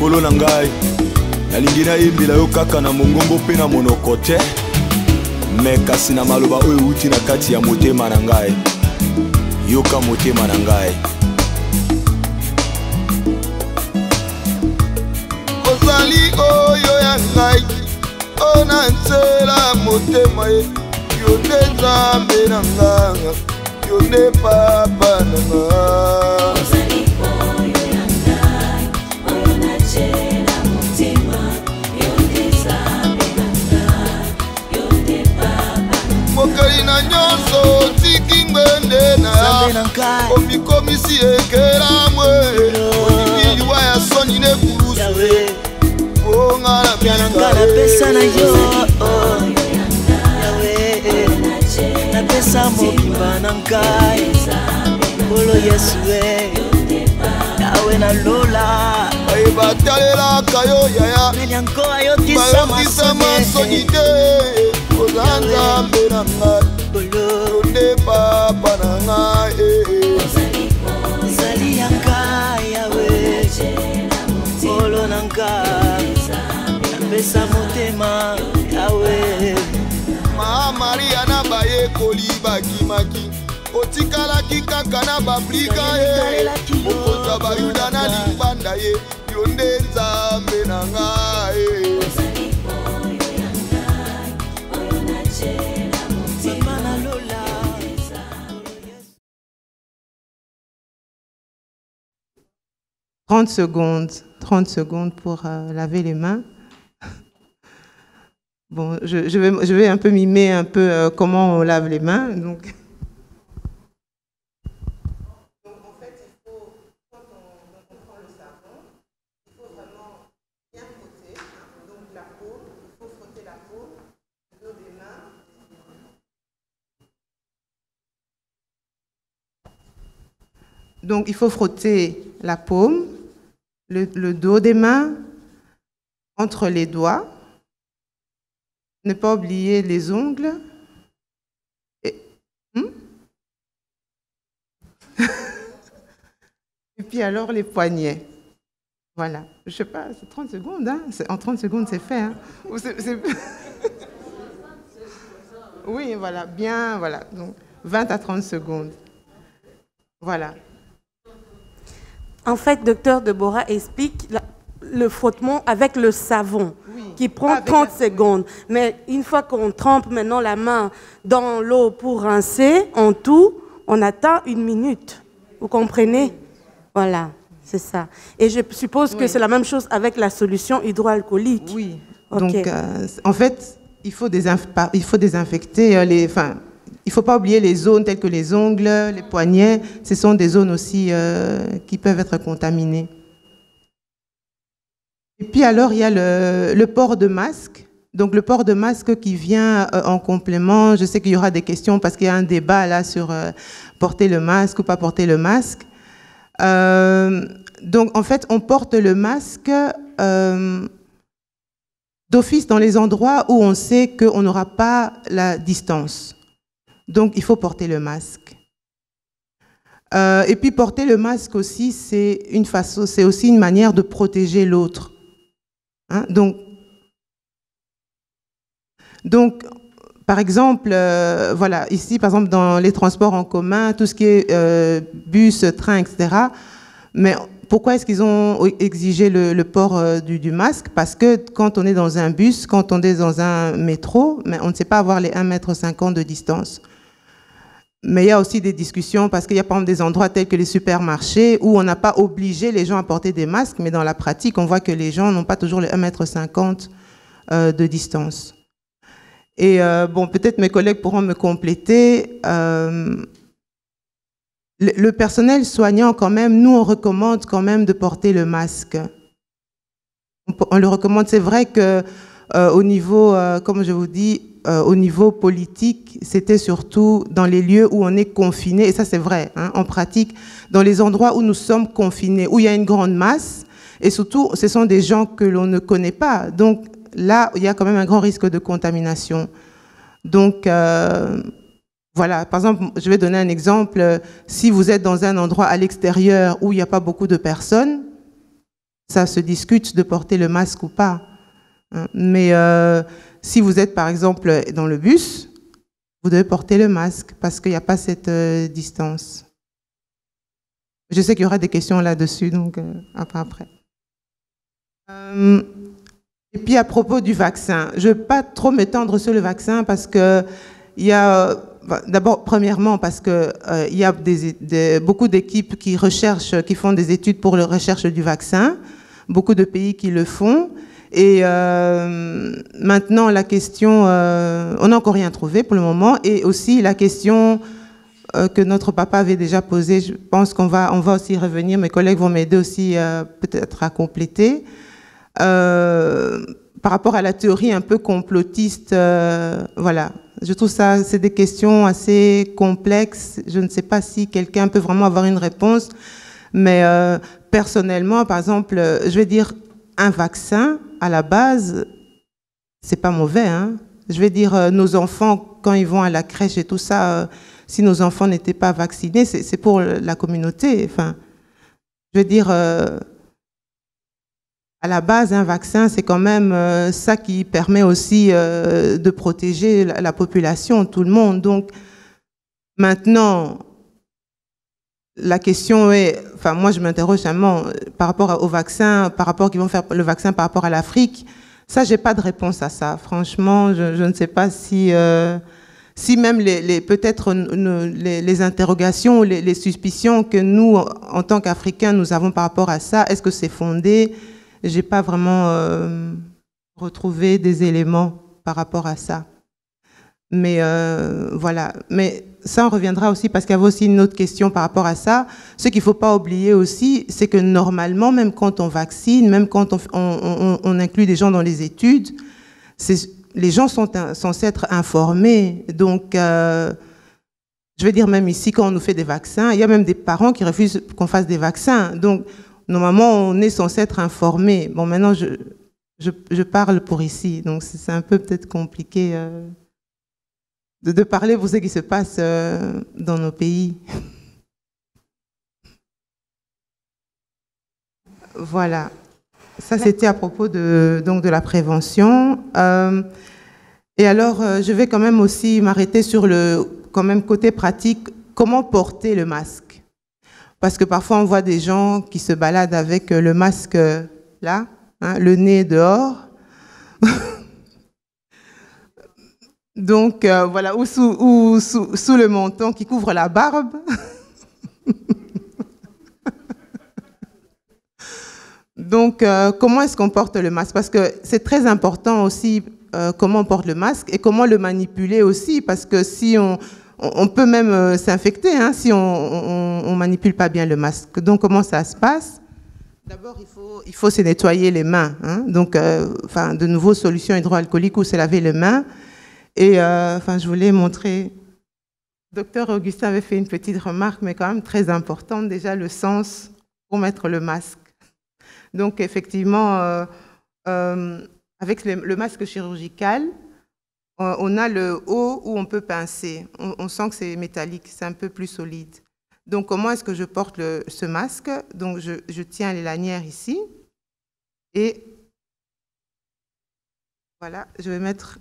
Nkolo na ngai nalingi nayimbela yo kaka na mongongo mpe na monoko te, me kasi na maloba oyo euti na kati ya motema na ngai. Yoka motema na ngai. Ozali oyo ya ngai, ona nzela motema ye. Yo nde Nzambe na ngai, yo nde papa na ngai. Ozali oyo ya ngai, oyo nachela motema. Yo nde Nzambe na ngai, yo nde papa na ngai. Mokali na nyonso tiki ngwende na ya, omikomisi ekelamwe. Olingi liwa ya soni ne kurusu, onga na Piananga na pesa na yo, na pesa mobimba na ngai. Olo Yesu Yawe na lola batalelaka yo yaya, Nyanko ayokisa masoni te. Oza Nzambe na ngai, yo nde papa na ngai. Ozali ya ngai Yawe, olo na ngai, napesa motema Yawe. Mama Maria na bayekoli bakimaki, otikalaki kaka na babrika ye. Okoza bayuda na limbanda ye, yo nde Nzambe na ngai. Ozali oyo ya ngai, oyo nachela motema na lola. 30 secondes pour laver les mains. Bon, je vais un peu mimer un peu comment on lave les mains. Donc en fait, il faut, quand on prend le savon, il faut vraiment bien frotter. Donc la peau, il faut frotter la peau, le dos des mains. Donc il faut frotter la paume, le dos des mains, entre les doigts. Ne pas oublier les ongles. Et puis alors les poignets. Voilà. Je sais pas, c'est 30 secondes. Hein? En 30 secondes, c'est fait. Hein? Oui, voilà. Bien, voilà. Donc 20 à 30 secondes. Voilà. En fait, docteur Deborah explique le frottement avec le savon, qui prend 30 secondes. Mais une fois qu'on trempe maintenant la main dans l'eau pour rincer, en tout, on attend 1 minute. Vous comprenez? Voilà, c'est ça. Et je suppose que c'est la même chose avec la solution hydroalcoolique. Oui. Okay. Donc, en fait, il faut désinfecter les... Enfin, il ne faut pas oublier les zones telles que les ongles, les poignets. Ce sont des zones aussi qui peuvent être contaminées. Et puis alors, il y a le port de masque. Donc, le port de masque qui vient en complément. Je sais qu'il y aura des questions parce qu'il y a un débat là sur porter le masque ou pas porter le masque. Donc, en fait, on porte le masque d'office dans les endroits où on sait qu'on n'aura pas la distance. Donc, il faut porter le masque. Et puis, porter le masque aussi, c'est aussi une manière de protéger l'autre. Hein? Donc, par exemple, voilà, ici, par exemple, dans les transports en commun, tout ce qui est bus, train, etc. Mais pourquoi est-ce qu'ils ont exigé le port du masque? Parce que quand on est dans un bus, quand on est dans un métro, mais on ne sait pas avoir les 1,50 m de distance. Mais il y a aussi des discussions parce qu'il y a par exemple des endroits tels que les supermarchés où on n'a pas obligé les gens à porter des masques, mais dans la pratique, on voit que les gens n'ont pas toujours les 1,50 m de distance. Et bon, peut-être mes collègues pourront me compléter. Le personnel soignant, quand même, nous, on recommande quand même de porter le masque. On le recommande. C'est vrai que au niveau, comme je vous dis, au niveau politique, c'était surtout dans les lieux où on est confiné, et ça c'est vrai, hein, en pratique, dans les endroits où nous sommes confinés, où il y a une grande masse, et surtout, ce sont des gens que l'on ne connaît pas. Donc là, il y a quand même un grand risque de contamination. Donc, voilà, par exemple, je vais donner un exemple. Si vous êtes dans un endroit à l'extérieur où il n'y a pas beaucoup de personnes, ça se discute de porter le masque ou pas. Hein. Mais si vous êtes par exemple dans le bus, vous devez porter le masque parce qu'il n'y a pas cette distance. Je sais qu'il y aura des questions là-dessus, donc après. Et puis à propos du vaccin, je ne vais pas trop m'étendre sur le vaccin parce que il y a, d'abord, premièrement, parce que il y a beaucoup d'équipes qui recherchent, qui font des études pour la recherche du vaccin, beaucoup de pays qui le font. Et maintenant, la question, on n'a encore rien trouvé pour le moment, et aussi la question que notre papa avait déjà posée, je pense qu'on va aussi revenir, mes collègues vont m'aider aussi peut-être à compléter. Par rapport à la théorie un peu complotiste, voilà, je trouve ça, c'est des questions assez complexes. Je ne sais pas si quelqu'un peut vraiment avoir une réponse, mais personnellement, par exemple, je vais dire un vaccin à la base, c'est pas mauvais, hein. Je vais dire nos enfants quand ils vont à la crèche et tout ça, si nos enfants n'étaient pas vaccinés, c'est pour la communauté. Enfin, je veux dire. À la base, un vaccin, c'est quand même ça qui permet aussi de protéger la population, tout le monde. Donc, maintenant, la question est, enfin, moi, je m'interroge vraiment par rapport au vaccin, par rapport qu'ils vont faire le vaccin par rapport à l'Afrique. Ça, j'ai pas de réponse à ça. Franchement, je ne sais pas si même peut-être les interrogations ou les suspicions que nous, en tant qu'Africains, nous avons par rapport à ça, est-ce que c'est fondé? J'ai pas vraiment retrouvé des éléments par rapport à ça. Mais voilà. Mais ça, on reviendra aussi parce qu'il y avait aussi une autre question par rapport à ça. Ce qu'il faut pas oublier aussi, c'est que normalement, même quand on vaccine, même quand on inclut des gens dans les études, les gens sont censés être informés. Donc, je veux dire, même ici, quand on nous fait des vaccins, il y a même des parents qui refusent qu'on fasse des vaccins. Donc, normalement, on est censé être informé. Bon, maintenant, je parle pour ici, donc c'est un peu peut-être compliqué de parler pour ce qui se passe dans nos pays. Voilà. Ça, c'était à propos donc de la prévention. Et alors, je vais quand même aussi m'arrêter sur le quand même côté pratique, comment porter le masque. Parce que parfois, on voit des gens qui se baladent avec le masque là, hein, le nez dehors. Donc, voilà, ou sous le menton qui couvre la barbe. Donc, comment est-ce qu'on porte le masque? Parce que c'est très important aussi comment on porte le masque et comment le manipuler aussi, parce que si on peut même s'infecter hein, si on manipule pas bien le masque. Donc, comment ça se passe? D'abord, il faut se nettoyer les mains. Hein. Donc, enfin, de nouveau, solution hydroalcoolique ou se laver les mains. Et enfin, je voulais montrer. Docteur Augustin avait fait une petite remarque, mais quand même très importante, déjà le sens pour mettre le masque. Donc, effectivement, avec le masque chirurgical, on a le haut où on peut pincer. On sent que c'est métallique, c'est un peu plus solide. Donc, comment est-ce que je porte ce masque? Donc, je tiens les lanières ici. Et voilà, je vais mettre...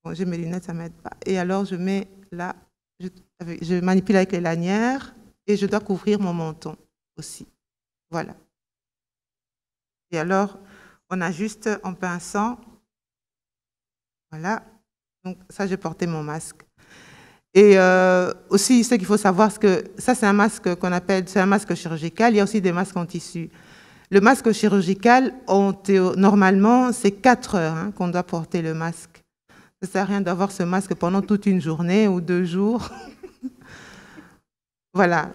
Bon, j'ai mes lunettes, ça ne m'aide pas. Et alors, je mets là, je manipule avec les lanières et je dois couvrir mon menton aussi. Voilà. Et alors, on ajuste en pinçant. Voilà. Donc, ça, j'ai porté mon masque. Et aussi, ce qu'il faut savoir, c'est que ça, c'est un masque qu'on appelle, c'est un masque chirurgical. Il y a aussi des masques en tissu. Le masque chirurgical, normalement, c'est 4 heures hein, qu'on doit porter le masque. Ça ne sert à rien d'avoir ce masque pendant toute une journée ou 2 jours. Voilà,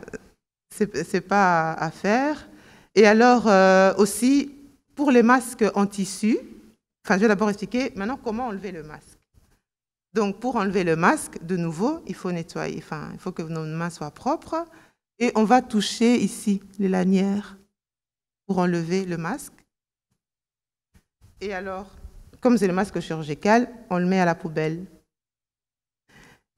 c'est pas à faire. Et alors, aussi, pour les masques en tissu, enfin, je vais d'abord expliquer maintenant comment enlever le masque. Donc, pour enlever le masque, de nouveau, il faut nettoyer. Enfin, il faut que nos mains soient propres. Et on va toucher ici les lanières pour enlever le masque. Et alors, comme c'est le masque chirurgical, on le met à la poubelle.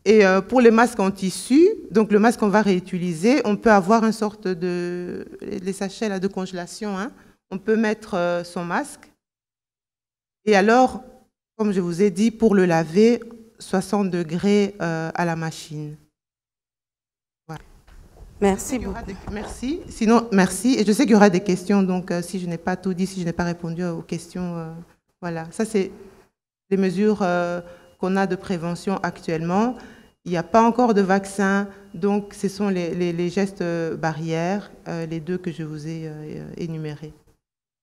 Et pour les masques en tissu, donc le masque qu'on va réutiliser, on peut avoir une sorte de... les sachets là, de congélation, hein, on peut mettre son masque. Et alors, comme je vous ai dit, pour le laver, 60 degrés à la machine. Voilà. Merci beaucoup. Merci. Sinon, merci. Et je sais qu'il y aura des questions, donc si je n'ai pas tout dit, si je n'ai pas répondu aux questions, voilà. Ça, c'est les mesures qu'on a de prévention actuellement. Il n'y a pas encore de vaccin, donc ce sont les gestes barrières, les deux que je vous ai énumérés.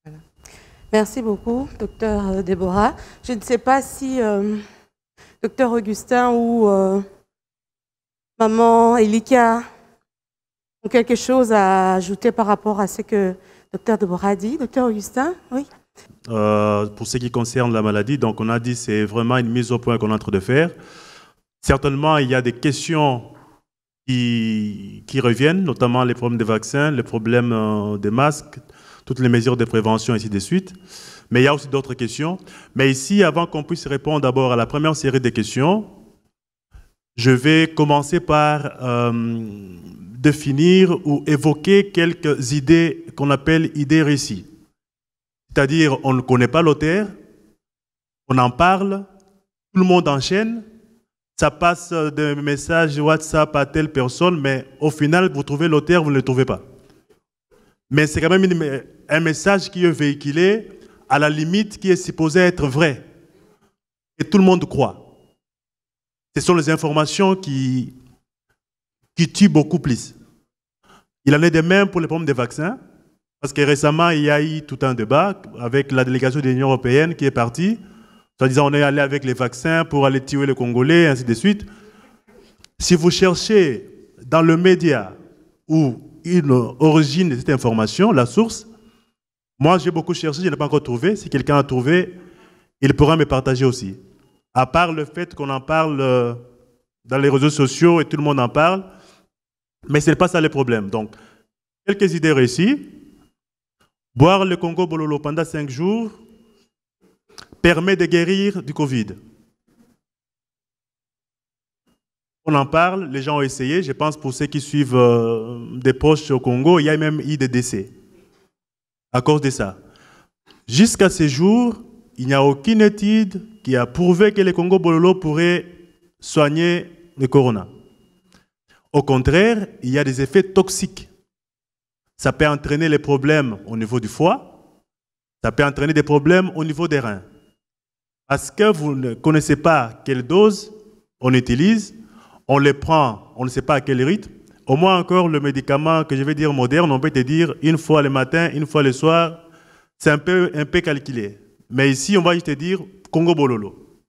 Voilà. Merci beaucoup, docteur Déborah. Je ne sais pas si docteur Augustin ou maman Elika ont quelque chose à ajouter par rapport à ce que docteur Déborah a dit. Docteur Augustin, oui. Pour ce qui concerne la maladie, donc on a dit c'est vraiment une mise au point qu'on est en train de faire. Certainement, il y a des questions qui reviennent, notamment les problèmes des vaccins, les problèmes des masques, toutes les mesures de prévention, et ainsi de suite. Mais il y a aussi d'autres questions. Mais ici, avant qu'on puisse répondre d'abord à la première série de questions, je vais commencer par définir ou évoquer quelques idées qu'on appelle idées récits. C'est-à-dire, on ne connaît pas l'auteur, on en parle, tout le monde enchaîne, ça passe d'un message WhatsApp à telle personne, mais au final, vous trouvez l'auteur, vous ne le trouvez pas. Mais c'est quand même un message qui est véhiculé, à la limite, qui est supposé être vrai. Et tout le monde croit. Ce sont les informations qui tuent beaucoup plus. Il en est de même pour les problèmes des vaccins, parce que récemment, il y a eu tout un débat avec la délégation de l'Union européenne qui est partie. C'est-à-dire on est allé avec les vaccins pour aller tuer les Congolais, ainsi de suite. Si vous cherchez dans le média ou une origine de cette information, la source, moi j'ai beaucoup cherché, je n'ai pas encore trouvé. Si quelqu'un a trouvé, il pourra me partager aussi. À part le fait qu'on en parle dans les réseaux sociaux et tout le monde en parle, mais ce n'est pas ça le problème. Donc, quelques idées réussies. Boire le Congo Bololo pendant 5 jours permet de guérir du Covid. On en parle, les gens ont essayé. Je pense pour ceux qui suivent des proches au Congo, il y a même eu des décès à cause de ça. Jusqu'à ce jour, il n'y a aucune étude qui a prouvé que le Congo Bololo pourrait soigner le corona. Au contraire, il y a des effets toxiques. Ça peut entraîner les problèmes au niveau du foie, ça peut entraîner des problèmes au niveau des reins. Parce que vous ne connaissez pas quelle dose on utilise, on les prend, on ne sait pas à quel rythme. Au moins encore le médicament que je vais dire moderne, on peut te dire une fois le matin, une fois le soir, c'est un peu calculé. Mais ici, on va juste te dire Congo Bololo.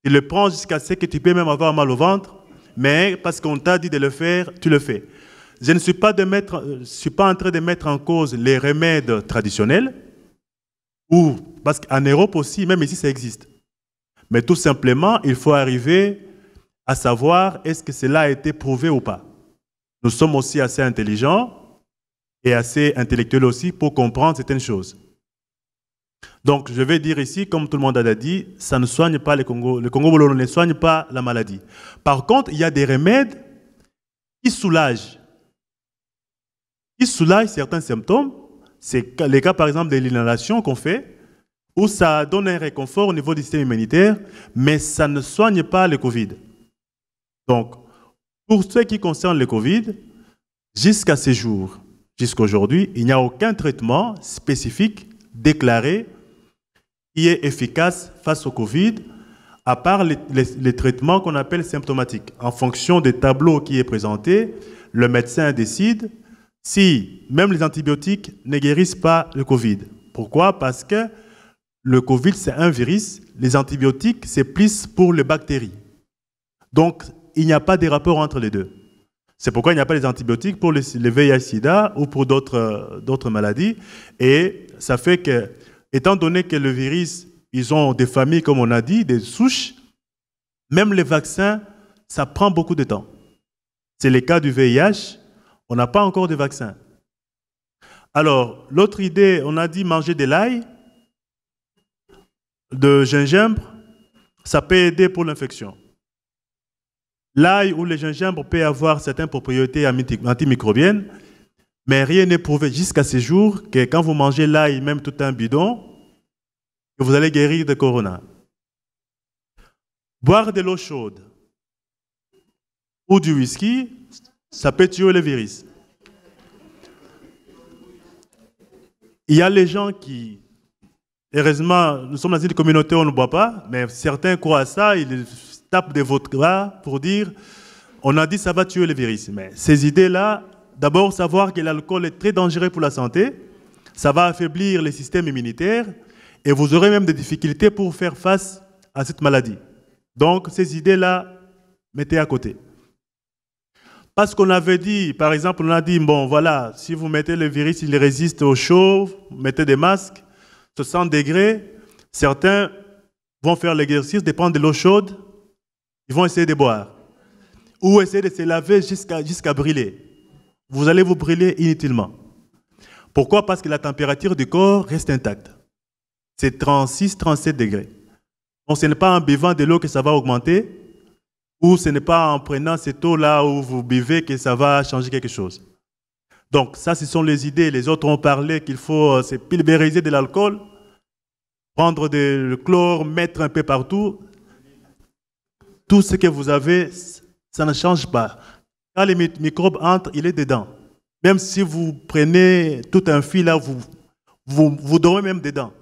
Tu le prends jusqu'à ce que tu peux même avoir mal au ventre, mais parce qu'on t'a dit de le faire, tu le fais. Je ne suis pas en train de mettre en cause les remèdes traditionnels, ou parce qu'en Europe aussi, même ici, ça existe. Mais tout simplement, il faut arriver à savoir est-ce que cela a été prouvé ou pas. Nous sommes aussi assez intelligents et assez intellectuels aussi pour comprendre certaines choses. Donc, je vais dire ici, comme tout le monde a dit, ça ne soigne pas le Congo Bololo ne soigne pas la maladie. Par contre, il y a des remèdes qui soulagent certains symptômes. C'est le cas, par exemple, de l'inhalation qu'on fait, où ça donne un réconfort au niveau du système immunitaire, mais ça ne soigne pas le Covid. Donc, pour ce qui concerne le Covid, jusqu'à ce jour, jusqu'à aujourd'hui, il n'y a aucun traitement spécifique déclaré qui est efficace face au Covid, à part les traitements qu'on appelle symptomatiques. En fonction des tableaux qui est présenté, le médecin décide si même les antibiotiques ne guérissent pas le Covid. Pourquoi? Parce que le Covid, c'est un virus. Les antibiotiques, c'est plus pour les bactéries. Donc, il n'y a pas de rapport entre les deux. C'est pourquoi il n'y a pas les antibiotiques pour les VIH-Sida ou pour d'autres maladies. Et ça fait que, étant donné que le virus, ils ont des familles, comme on a dit, des souches, même les vaccins, ça prend beaucoup de temps. C'est le cas du VIH. On n'a pas encore de vaccin. Alors, l'autre idée, on a dit manger de l'ail, de gingembre, ça peut aider pour l'infection. L'ail ou le gingembre peut avoir certaines propriétés antimicrobiennes, Mais rien n'est prouvé jusqu'à ce jour que quand vous mangez l'ail, même tout un bidon, que vous allez guérir de corona. Boire de l'eau chaude ou du whisky, ça peut tuer le virus. Il y a les gens qui, heureusement, nous sommes dans une communauté où on ne boit pas, mais certains croient à ça, ils tapent des vodkas pour dire, on a dit que ça va tuer le virus. Mais ces idées-là, d'abord savoir que l'alcool est très dangereux pour la santé, ça va affaiblir le système immunitaire et vous aurez même des difficultés pour faire face à cette maladie. Donc ces idées-là, mettez à côté. Parce qu'on avait dit, par exemple, on a dit, bon voilà, si vous mettez le virus, il résiste au chaud, mettez des masques, 60 degrés, certains vont faire l'exercice de prendre de l'eau chaude, ils vont essayer de boire. Ou essayer de se laver jusqu'à brûler. Vous allez vous brûler inutilement. Pourquoi? Parce que la température du corps reste intacte. C'est 36-37 degrés. Donc ce n'est pas en buvant de l'eau que ça va augmenter, ou ce n'est pas en prenant cette eau-là où vous buvez que ça va changer quelque chose. Donc ça, ce sont les idées. Les autres ont parlé qu'il faut se pulvériser de l'alcool, prendre le chlore, mettre un peu partout. Tout ce que vous avez, ça ne change pas. Quand les microbes entrent, il est dedans. Même si vous prenez tout un fil là, vous dormez même dedans.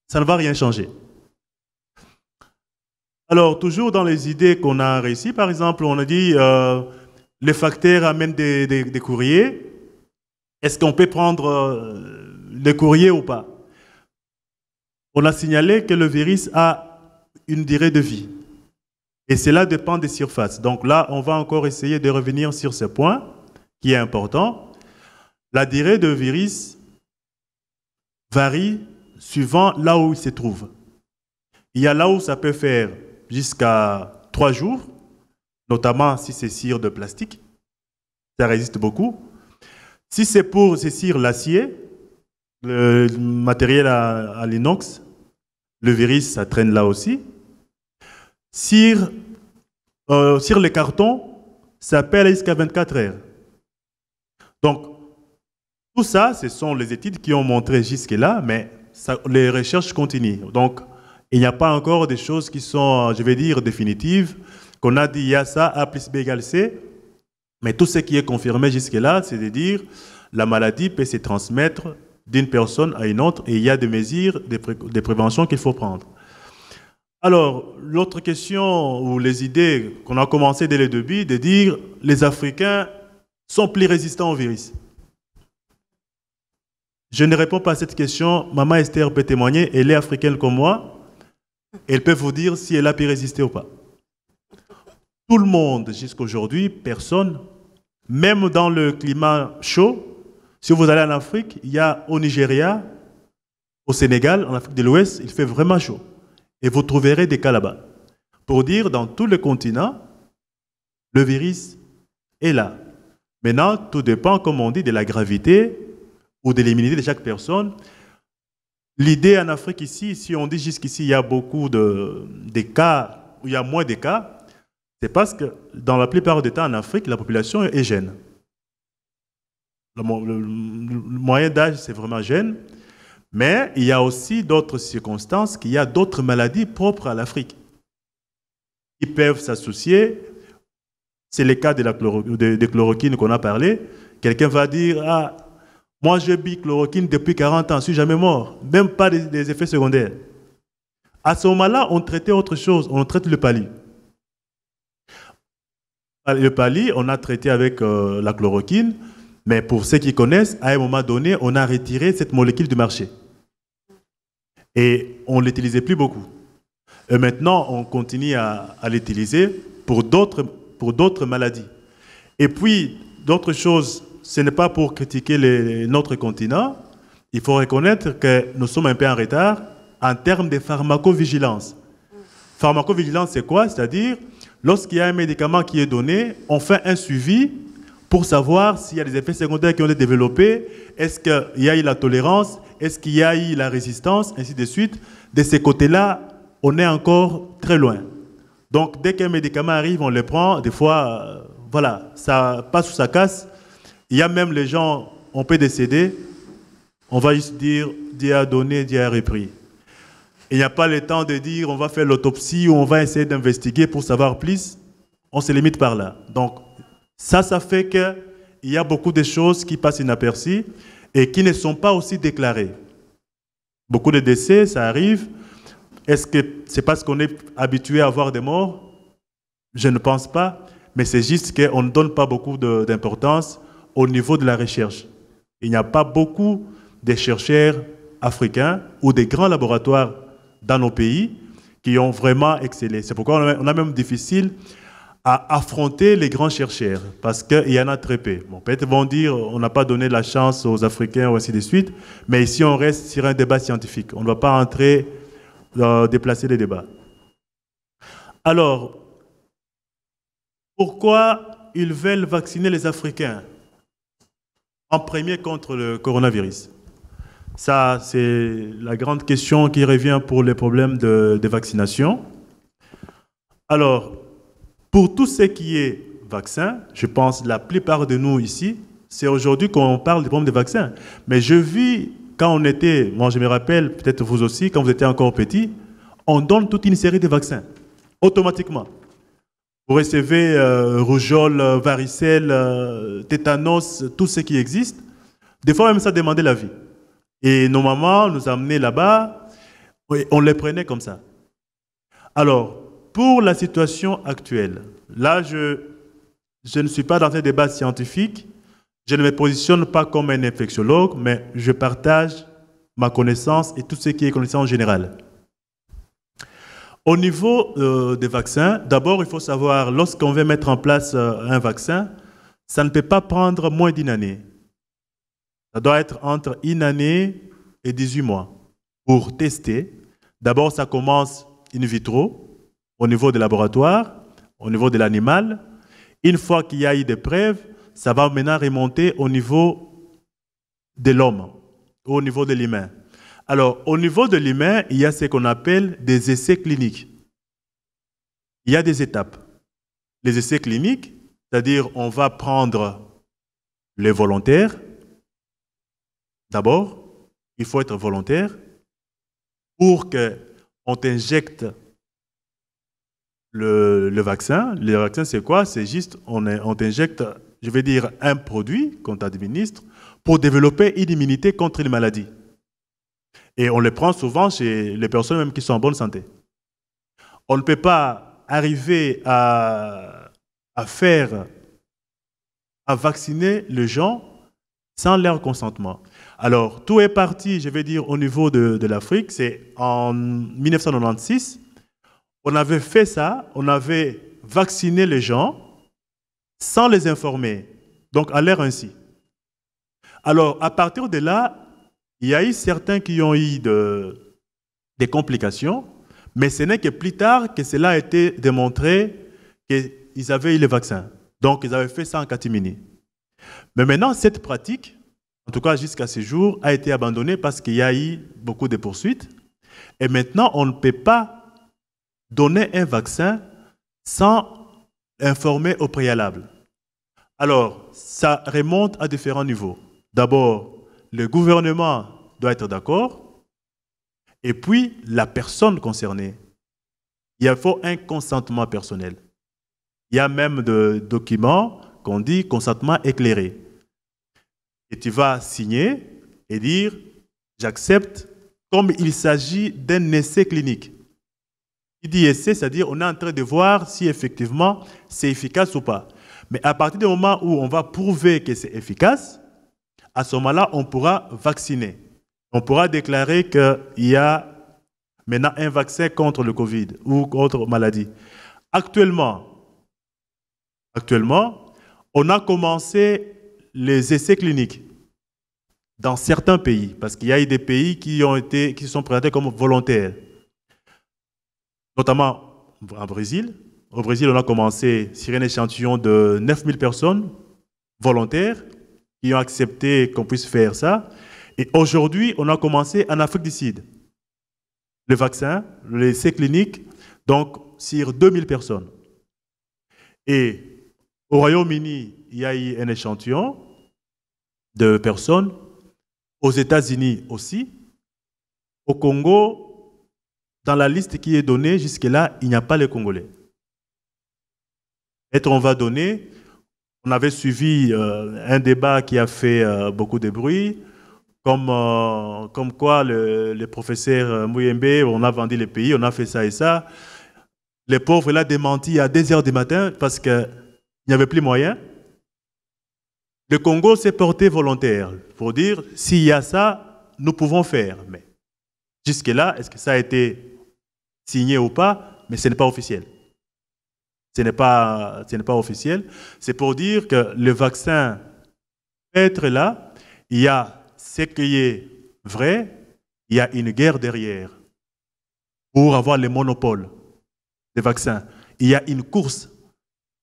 Ça ne va rien changer. Alors, toujours dans les idées qu'on a réussi, par exemple, on a dit les facteurs amènent des courriers. Est-ce qu'on peut prendre les courriers ou pas? On a signalé que le virus a une durée de vie. Et cela dépend des surfaces. Donc là, on va encore essayer de revenir sur ce point qui est important. La durée de virus varie suivant là où il se trouve. Il y a là où ça peut faire jusqu'à 3 jours, notamment si c'est cire de plastique. Ça résiste beaucoup. Si c'est pour ces cires l'acier, le matériel à l'inox, le virus, ça traîne là aussi. Sur les cartons, ça peut aller jusqu'à 24 heures. Donc, tout ça, ce sont les études qui ont montré jusque-là, mais les recherches continuent. Donc, il n'y a pas encore des choses qui sont, je vais dire, définitives, qu'on a dit, il y a ça, A plus B égale C, mais tout ce qui est confirmé jusque-là, c'est de dire, la maladie peut se transmettre d'une personne à une autre, et il y a des mesures de prévention qu'il faut prendre. Alors, l'autre question ou les idées qu'on a commencé dès le début, de dire les Africains sont plus résistants au virus. Je ne réponds pas à cette question. Maman Esther peut témoigner, elle est africaine comme moi. Elle peut vous dire si elle a pu résister ou pas. Tout le monde, jusqu'à aujourd'hui, personne, même dans le climat chaud, si vous allez en Afrique, il y a au Nigeria, au Sénégal, en Afrique de l'Ouest, il fait vraiment chaud. Et vous trouverez des cas là-bas. Pour dire, dans tout le continent, le virus est là. Maintenant, tout dépend, comme on dit, de la gravité ou de l'immunité de chaque personne. L'idée en Afrique ici, si on dit jusqu'ici, il y a beaucoup de cas, ou il y a moins de cas, c'est parce que dans la plupart des temps en Afrique, la population est jeune. Le moyen d'âge, c'est vraiment jeune. Mais il y a aussi d'autres circonstances, qu'il y a d'autres maladies propres à l'Afrique qui peuvent s'associer. C'est le cas de la chloroquine qu'on a parlé. Quelqu'un va dire, ah, moi je vis chloroquine depuis 40 ans, je ne suis jamais mort, même pas des effets secondaires. À ce moment-là, on traitait autre chose, on traite le palu. Le palu, on a traité avec la chloroquine, mais pour ceux qui connaissent, à un moment donné, on a retiré cette molécule du marché. Et on ne l'utilisait plus beaucoup. Et maintenant, on continue à l'utiliser pour d'autres maladies. Et puis, d'autres choses, ce n'est pas pour critiquer notre continent. Il faut reconnaître que nous sommes un peu en retard en termes de pharmacovigilance. Pharmacovigilance, c'est quoi? C'est-à-dire, lorsqu'il y a un médicament qui est donné, on fait un suivi pour savoir s'il y a des effets secondaires qui ont été développés, est-ce qu'il y a eu la tolérance, est-ce qu'il y a eu la résistance, ainsi de suite. De ces côtés-là, on est encore très loin. Donc, dès qu'un médicament arrive, on le prend. Des fois, voilà, ça passe ou ça casse. Il y a même les gens on peut décéder, on va juste dire Dieu a donné, Dieu a repris. Il n'y a pas le temps de dire on va faire l'autopsie ou on va essayer d'investiguer pour savoir plus. On se limite par là. Donc, ça fait qu'il y a beaucoup de choses qui passent inaperçues et qui ne sont pas aussi déclarées. Beaucoup de décès, ça arrive. Est-ce que c'est parce qu'on est habitué à avoir des morts? Je ne pense pas. Mais c'est juste qu'on ne donne pas beaucoup d'importance au niveau de la recherche. Il n'y a pas beaucoup de chercheurs africains ou des grands laboratoires dans nos pays qui ont vraiment excellé. C'est pourquoi on a même difficile à affronter les grands chercheurs, parce qu'il y en a très peu. Bon, peut-être vont dire on n'a pas donné la chance aux Africains ou ainsi de suite, mais ici on reste sur un débat scientifique. On ne doit pas entrer, déplacer les débats. Alors, pourquoi ils veulent vacciner les Africains en premier contre le coronavirus? Ça, c'est la grande question qui revient pour les problèmes de vaccination. Alors, pour tout ce qui est vaccin, je pense la plupart de nous ici, c'est aujourd'hui qu'on parle des problèmes de vaccins. Mais je vis, quand on était, moi je me rappelle, peut-être vous aussi, quand vous étiez encore petit, on donne toute une série de vaccins, automatiquement. Vous recevez rougeole, varicelle, tétanos, tout ce qui existe. Des fois même ça demandait la vie. Et nos mamans nous amenaient là-bas, et on les prenait comme ça. Alors, pour la situation actuelle, là je ne suis pas dans un débat scientifique, je ne me positionne pas comme un infectiologue, mais je partage ma connaissance et tout ce qui est connaissance générale. Au niveau des vaccins, d'abord il faut savoir, lorsqu'on veut mettre en place un vaccin, ça ne peut pas prendre moins d'une année. Ça doit être entre une année et 18 mois pour tester. D'abord, ça commence in vitro, au niveau des laboratoires, au niveau de l'animal. Une fois qu'il y a eu des preuves, ça va maintenant remonter au niveau de l'homme, au niveau de l'humain. Alors, au niveau de l'humain, il y a ce qu'on appelle des essais cliniques. Il y a des étapes. Les essais cliniques, c'est-à-dire on va prendre les volontaires. D'abord, il faut être volontaire pour qu'on t'injecte le vaccin. Le vaccin, c'est quoi? C'est juste, on t'injecte, je vais dire, un produit qu'on t'administre pour développer une immunité contre une maladie. Et on le prend souvent chez les personnes même qui sont en bonne santé. On ne peut pas arriver à vacciner les gens sans leur consentement. Alors, tout est parti, je vais dire, au niveau de l'Afrique. C'est en 1996, on avait fait ça, on avait vacciné les gens sans les informer, donc à l'air ainsi. Alors, à partir de là, il y a eu certains qui ont eu des complications, mais ce n'est que plus tard que cela a été démontré qu'ils avaient eu le vaccin. Donc, ils avaient fait ça en catimini. Mais maintenant, cette pratique, en tout cas jusqu'à ce jour, a été abandonnée parce qu'il y a eu beaucoup de poursuites. Et maintenant, on ne peut pas donner un vaccin sans informer au préalable. Alors, ça remonte à différents niveaux. D'abord, le gouvernement doit être d'accord, et puis la personne concernée. Il faut un consentement personnel. Il y a même des documents qu'on dit consentement éclairé. Et tu vas signer et dire « j'accepte » comme il s'agit d'un essai clinique. Il dit essai, c'est-à-dire on est en train de voir si effectivement c'est efficace ou pas. Mais à partir du moment où on va prouver que c'est efficace, à ce moment-là, on pourra vacciner. On pourra déclarer qu'il y a maintenant un vaccin contre le Covid ou contre maladie. Actuellement, on a commencé les essais cliniques dans certains pays, parce qu'il y a eu des pays qui sont présentés comme volontaires, notamment en Brésil. Au Brésil, on a commencé sur un échantillon de 9000 personnes volontaires qui ont accepté qu'on puisse faire ça. Et aujourd'hui, on a commencé en Afrique du Sud. Le vaccin, l'essai clinique, donc sur 2000 personnes. Et au Royaume-Uni, il y a eu un échantillon. de personnes. Aux États-Unis aussi. Au Congo, dans la liste qui est donnée, jusque-là, il n'y a pas les Congolais. Peut-être on va donner, on avait suivi un débat qui a fait beaucoup de bruit, comme quoi le professeur Mouyembe, on a vendu les pays, on a fait ça et ça. Les pauvres, il a démenti à 2 heures du matin parce qu'il n'y avait plus moyen. Le Congo s'est porté volontaire pour dire, s'il y a ça, nous pouvons faire. Mais jusque-là, est-ce que ça a été signé ou pas? Mais ce n'est pas officiel. Ce n'est pas officiel. C'est pour dire que le vaccin peut être là. Il y a ce qui est vrai, il y a une guerre derrière pour avoir le monopole des vaccins. Il y a une course.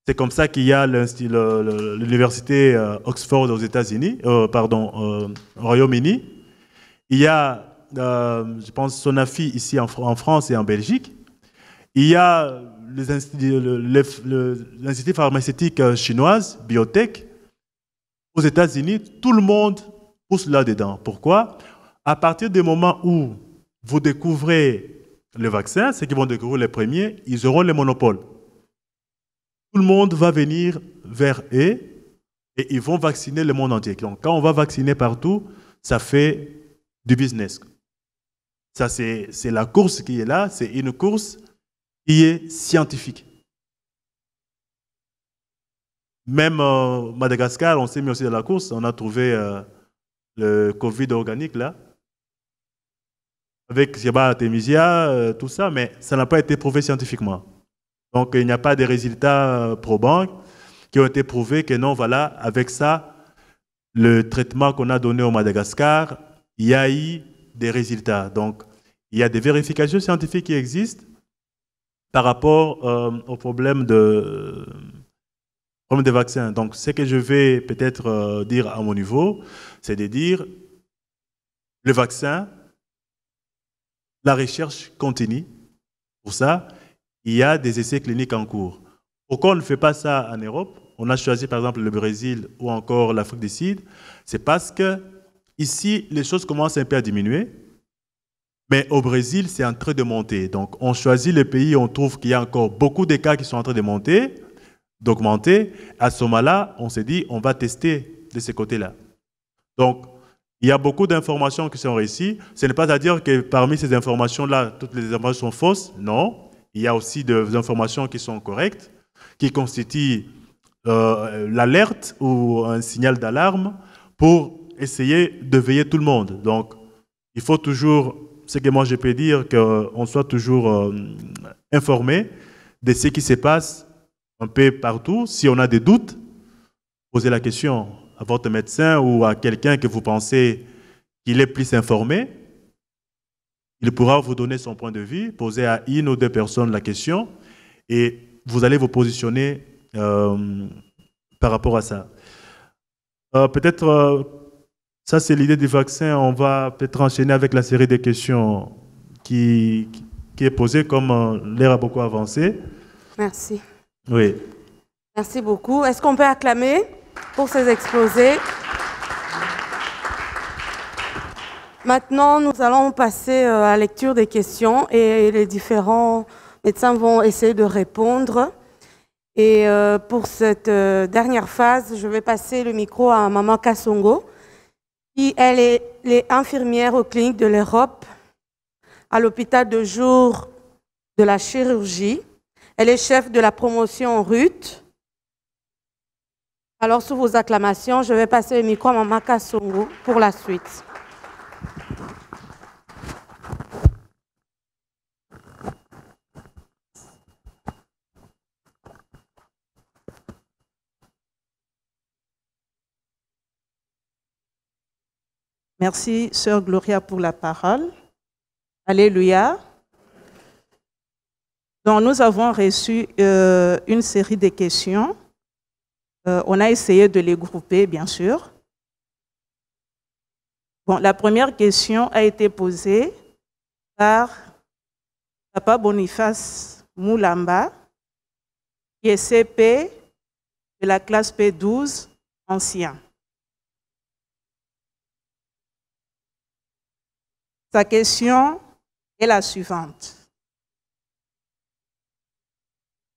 C'est comme ça qu'il y a l'université Oxford aux États-Unis, au Royaume-Uni. Il y a, je pense, Sanofi ici en France et en Belgique. Il y a l'Institut pharmaceutique chinoise, Biotech. Aux États-Unis, tout le monde pousse là-dedans. Pourquoi? À partir du moment où vous découvrez le vaccin, ceux qui vont découvrir les premiers, ils auront le monopole. Tout le monde va venir vers eux et ils vont vacciner le monde entier. Donc, quand on va vacciner partout, ça fait du business. Ça, c'est la course qui est là. C'est une course qui est scientifique. Même Madagascar, on s'est mis aussi dans la course. On a trouvé le Covid organique là, avec Artemisia, tout ça, mais ça n'a pas été prouvé scientifiquement. Donc, il n'y a pas de résultats probants qui ont été prouvés que non, voilà, avec ça, le traitement qu'on a donné au Madagascar, il y a eu des résultats. Donc, il y a des vérifications scientifiques qui existent par rapport au problème des vaccins. Donc, ce que je vais peut-être dire à mon niveau, c'est de dire le vaccin, la recherche continue. Pour ça, il y a des essais cliniques en cours. Pourquoi on ne fait pas ça en Europe? On a choisi par exemple le Brésil ou encore l'Afrique du Sud. C'est parce que ici, les choses commencent un peu à diminuer. Mais au Brésil, c'est en train de monter. Donc, on choisit les pays où on trouve qu'il y a encore beaucoup de cas qui sont en train de monter, d'augmenter. À ce moment-là, on s'est dit, on va tester de ce côté-là. Donc, il y a beaucoup d'informations qui sont réussies. Ce n'est pas à dire que parmi ces informations-là, toutes les informations sont fausses. Non. Il y a aussi des informations qui sont correctes, qui constituent l'alerte ou un signal d'alarme pour essayer de veiller tout le monde. Donc, il faut toujours, ce que moi je peux dire, qu'on soit toujours informé de ce qui se passe un peu partout. Si on a des doutes, posez la question à votre médecin ou à quelqu'un que vous pensez qu'il est plus informé. Il pourra vous donner son point de vue, poser à une ou deux personnes la question et vous allez vous positionner par rapport à ça. Peut-être, ça c'est l'idée du vaccin, on va peut-être enchaîner avec la série de questions qui est posée comme l'heure a beaucoup avancé. Merci. Oui. Merci beaucoup. Est-ce qu'on peut acclamer pour ces exposés? Maintenant, nous allons passer à la lecture des questions et les différents médecins vont essayer de répondre. Et pour cette dernière phase, je vais passer le micro à Maman Kassongo, qui elle est infirmière aux cliniques de l'Europe, à l'hôpital de jour de la chirurgie. Elle est chef de la promotion RUT. Alors, sous vos acclamations, je vais passer le micro à Maman Kassongo pour la suite. Merci, Sœur Gloria, pour la parole. Alléluia. Donc, nous avons reçu une série de questions. On a essayé de les grouper, bien sûr. Bon, la première question a été posée par Papa Boniface Moulamba, qui est CP de la classe P12 ancien. Sa question est la suivante.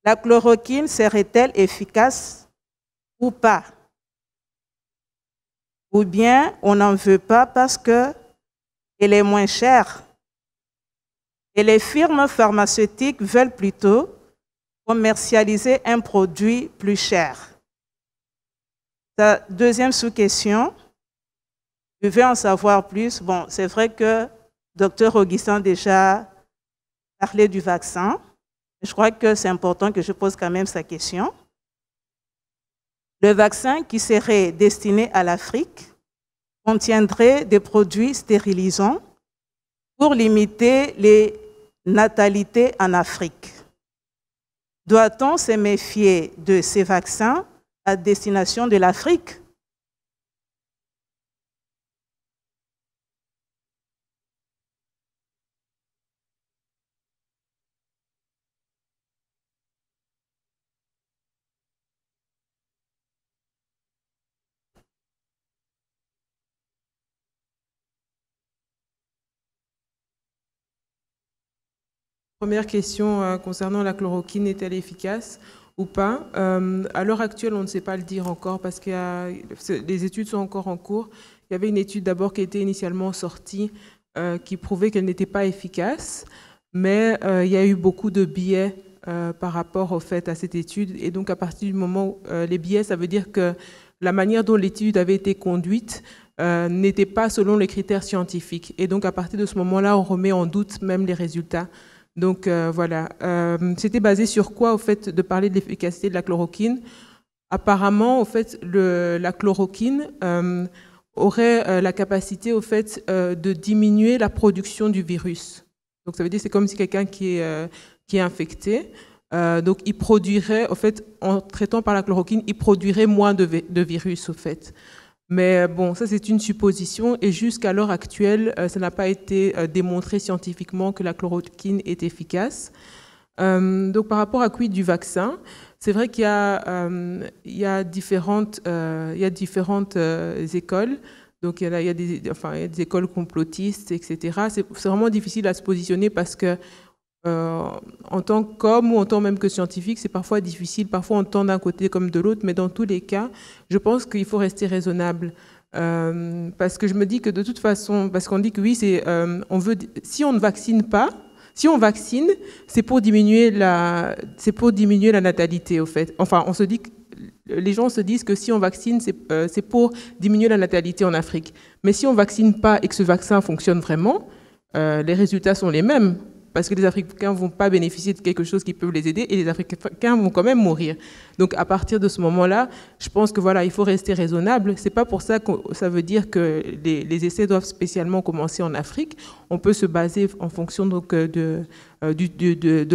La chloroquine serait-elle efficace ou pas? Ou bien on n'en veut pas parce qu'elle est moins chère? Et les firmes pharmaceutiques veulent plutôt commercialiser un produit plus cher. Sa deuxième sous-question, je veux en savoir plus. Bon, c'est vrai que Dr Augustin a déjà parlé du vaccin. Je crois que c'est important que je pose quand même sa question. Le vaccin qui serait destiné à l'Afrique contiendrait des produits stérilisants pour limiter les natalités en Afrique. Doit-on se méfier de ces vaccins à destination de l'Afrique? Première question concernant la chloroquine, est-elle efficace ou pas? À l'heure actuelle, on ne sait pas le dire encore parce que les études sont encore en cours. Il y avait une étude d'abord qui était initialement sortie qui prouvait qu'elle n'était pas efficace, mais il y a eu beaucoup de biais par rapport au fait à cette étude. Et donc à partir du moment où les biais, ça veut dire que la manière dont l'étude avait été conduite n'était pas selon les critères scientifiques. Et donc à partir de ce moment-là, on remet en doute même les résultats. Donc voilà, c'était basé sur quoi au fait de parler de l'efficacité de la chloroquine? Apparemment, au fait, la chloroquine aurait la capacité au fait de diminuer la production du virus. Donc ça veut dire que c'est comme si quelqu'un qui est infecté, donc il produirait, au fait, en traitant par la chloroquine, il produirait moins de virus au fait. Mais bon, ça c'est une supposition et jusqu'à l'heure actuelle, ça n'a pas été démontré scientifiquement que la chloroquine est efficace. Donc par rapport à quid du vaccin, c'est vrai qu'il y a différentes écoles. Donc il y a des écoles complotistes, etc. C'est vraiment difficile à se positionner parce que en tant qu'homme ou en tant même que scientifique, c'est parfois difficile, parfois on tend d'un côté comme de l'autre, mais dans tous les cas, je pense qu'il faut rester raisonnable. Parce que je me dis que de toute façon, parce qu'on dit que oui, si on ne vaccine pas, si on vaccine, c'est pour diminuer la natalité, au fait. Enfin, on se dit que les gens se disent que si on vaccine, c'est pour diminuer la natalité en Afrique. Mais si on ne vaccine pas et que ce vaccin fonctionne vraiment, les résultats sont les mêmes. Parce que les Africains ne vont pas bénéficier de quelque chose qui peut les aider et les Africains vont quand même mourir. Donc à partir de ce moment-là, je pense que voilà, il faut rester raisonnable. C'est pas pour ça que ça veut dire que les essais doivent spécialement commencer en Afrique. On peut se baser en fonction donc de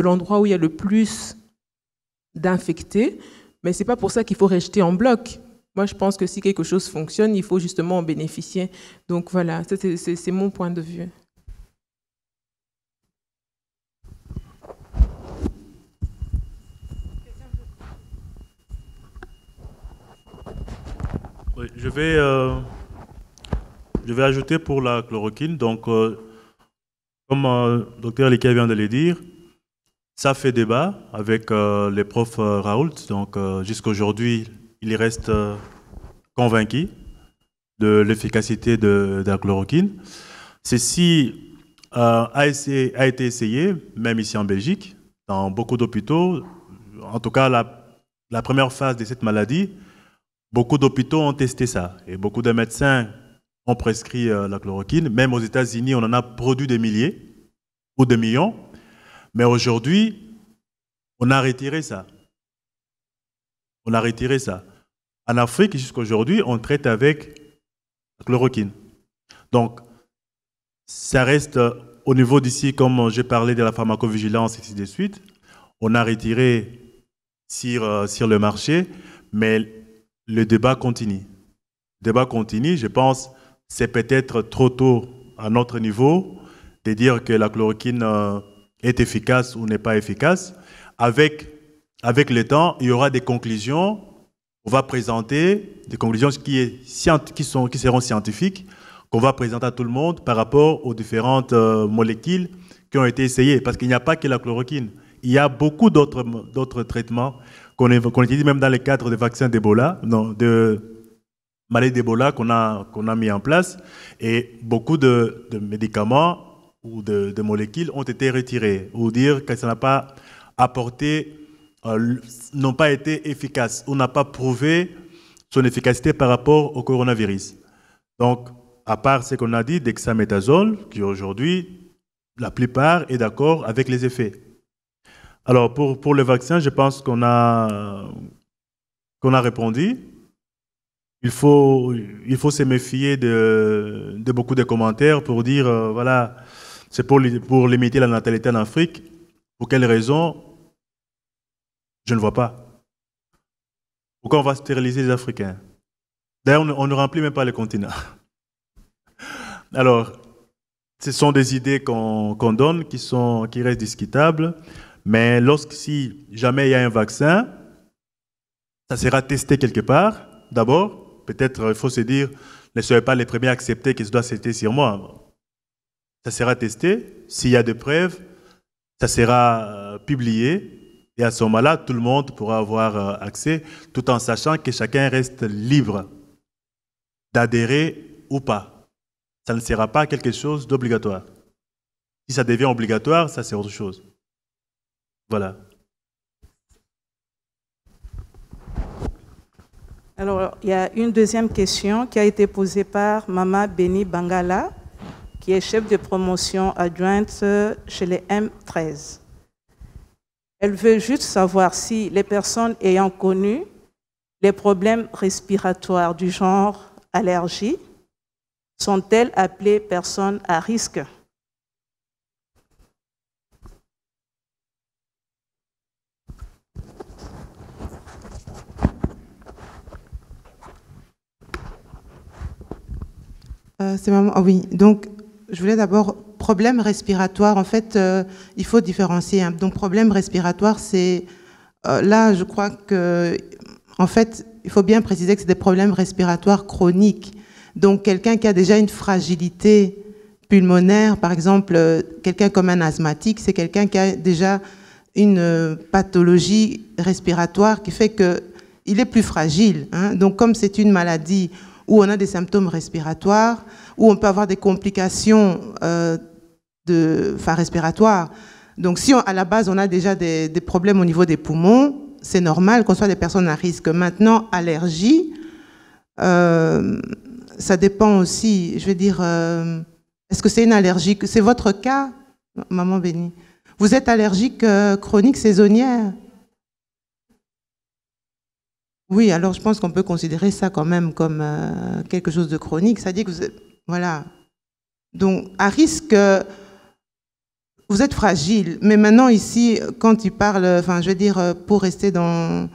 l'endroit où il y a le plus d'infectés, mais c'est pas pour ça qu'il faut rejeter en bloc. Moi, je pense que si quelque chose fonctionne, il faut justement en bénéficier. Donc voilà, c'est mon point de vue. Oui, je vais ajouter pour la chloroquine. Donc, comme Dr Lika vient de le dire, ça fait débat avec les profs Raoult. Donc, jusqu'à aujourd'hui, il reste convaincu de l'efficacité de la chloroquine. Ceci a été essayé, même ici en Belgique, dans beaucoup d'hôpitaux. En tout cas, la première phase de cette maladie, beaucoup d'hôpitaux ont testé ça et beaucoup de médecins ont prescrit la chloroquine. Même aux États-Unis, on en a produit des milliers ou des millions. Mais aujourd'hui, on a retiré ça. On a retiré ça. En Afrique, jusqu'à aujourd'hui, on traite avec la chloroquine. Donc, ça reste au niveau d'ici, comme j'ai parlé de la pharmacovigilance et ainsi de suite. On a retiré sur le marché, mais le débat continue. Le débat continue, je pense, c'est peut-être trop tôt à notre niveau de dire que la chloroquine est efficace ou n'est pas efficace. Avec le temps, il y aura des conclusions. On va présenter des conclusions qui seront scientifiques, qu'on va présenter à tout le monde par rapport aux différentes molécules qui ont été essayées. Parce qu'il n'y a pas que la chloroquine. Il y a beaucoup d'autres traitements qu'on utilise même dans le cadre des vaccins d'Ebola, de maladie d'Ebola qu'on a mis en place. Et beaucoup de médicaments ou de molécules ont été retirées. Ou dire que ça n'a pas apporté, n'ont pas été efficaces ou n'a pas prouvé son efficacité par rapport au coronavirus. Donc, à part ce qu'on a dit, dexaméthasone, qui aujourd'hui, la plupart est d'accord avec les effets. Alors, pour le vaccin, je pense qu'on a répondu. Il faut se méfier de beaucoup de commentaires pour dire, voilà, c'est pour limiter la natalité en Afrique. Pour quelles raisons? Je ne vois pas. Pourquoi on va stériliser les Africains? D'ailleurs, on ne remplit même pas le continent. Alors, ce sont des idées qu'on donne qui restent discutables, mais si jamais il y a un vaccin, ça sera testé quelque part. D'abord, peut-être il faut se dire, ne soyez pas les premiers à accepter que ça doit se tester sur moi. Ça sera testé. S'il y a des preuves, ça sera publié. Et à ce moment-là, tout le monde pourra avoir accès, tout en sachant que chacun reste libre d'adhérer ou pas. Ça ne sera pas quelque chose d'obligatoire. Si ça devient obligatoire, ça c'est autre chose. Voilà. Alors, il y a une deuxième question qui a été posée par Mama Beni Bangala, qui est chef de promotion adjointe chez les M13. Elle veut juste savoir si les personnes ayant connu les problèmes respiratoires du genre allergie sont-elles appelées personnes à risque? C'est maman. Ah oui, donc je voulais d'abord, problème respiratoire, en fait, il faut différencier. Hein. Donc problème respiratoire, c'est, là je crois que, en fait, il faut bien préciser que c'est des problèmes respiratoires chroniques. Donc quelqu'un qui a déjà une fragilité pulmonaire, par exemple, quelqu'un comme un asthmatique, c'est quelqu'un qui a déjà une pathologie respiratoire qui fait qu'il est plus fragile. Hein. Donc comme c'est une maladie où on a des symptômes respiratoires, où on peut avoir des complications respiratoires. Donc si à la base on a déjà des problèmes au niveau des poumons, c'est normal qu'on soit des personnes à risque. Maintenant, allergie, ça dépend aussi, je veux dire, est-ce que c'est une allergie? C'est votre cas, maman Bénie? Vous êtes allergique chronique saisonnière? Oui, alors je pense qu'on peut considérer ça quand même comme quelque chose de chronique. C'est-à-dire que vous êtes, voilà. Donc, à risque, vous êtes fragile. Mais maintenant, ici, quand il parle, enfin, je veux dire, pour rester dans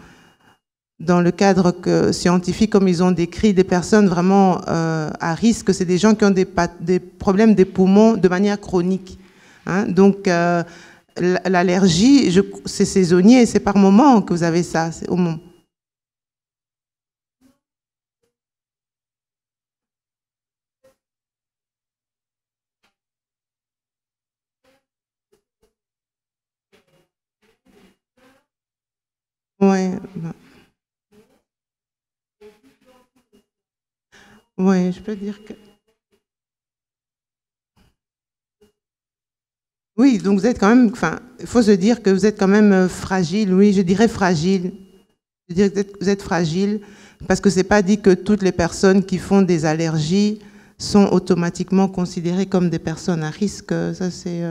le cadre scientifique, comme ils ont décrit, des personnes vraiment à risque, c'est des gens qui ont des problèmes des poumons de manière chronique. Hein. Donc, l'allergie, c'est saisonnier, c'est par moment que vous avez ça, c'est au moment. Ouais. Oui, je peux dire que... Oui, donc vous êtes quand même... Enfin, il faut se dire que vous êtes quand même fragile. Oui, je dirais fragile. Je dirais que vous êtes fragile parce que ce n'est pas dit que toutes les personnes qui font des allergies sont automatiquement considérées comme des personnes à risque. Ça, c'est...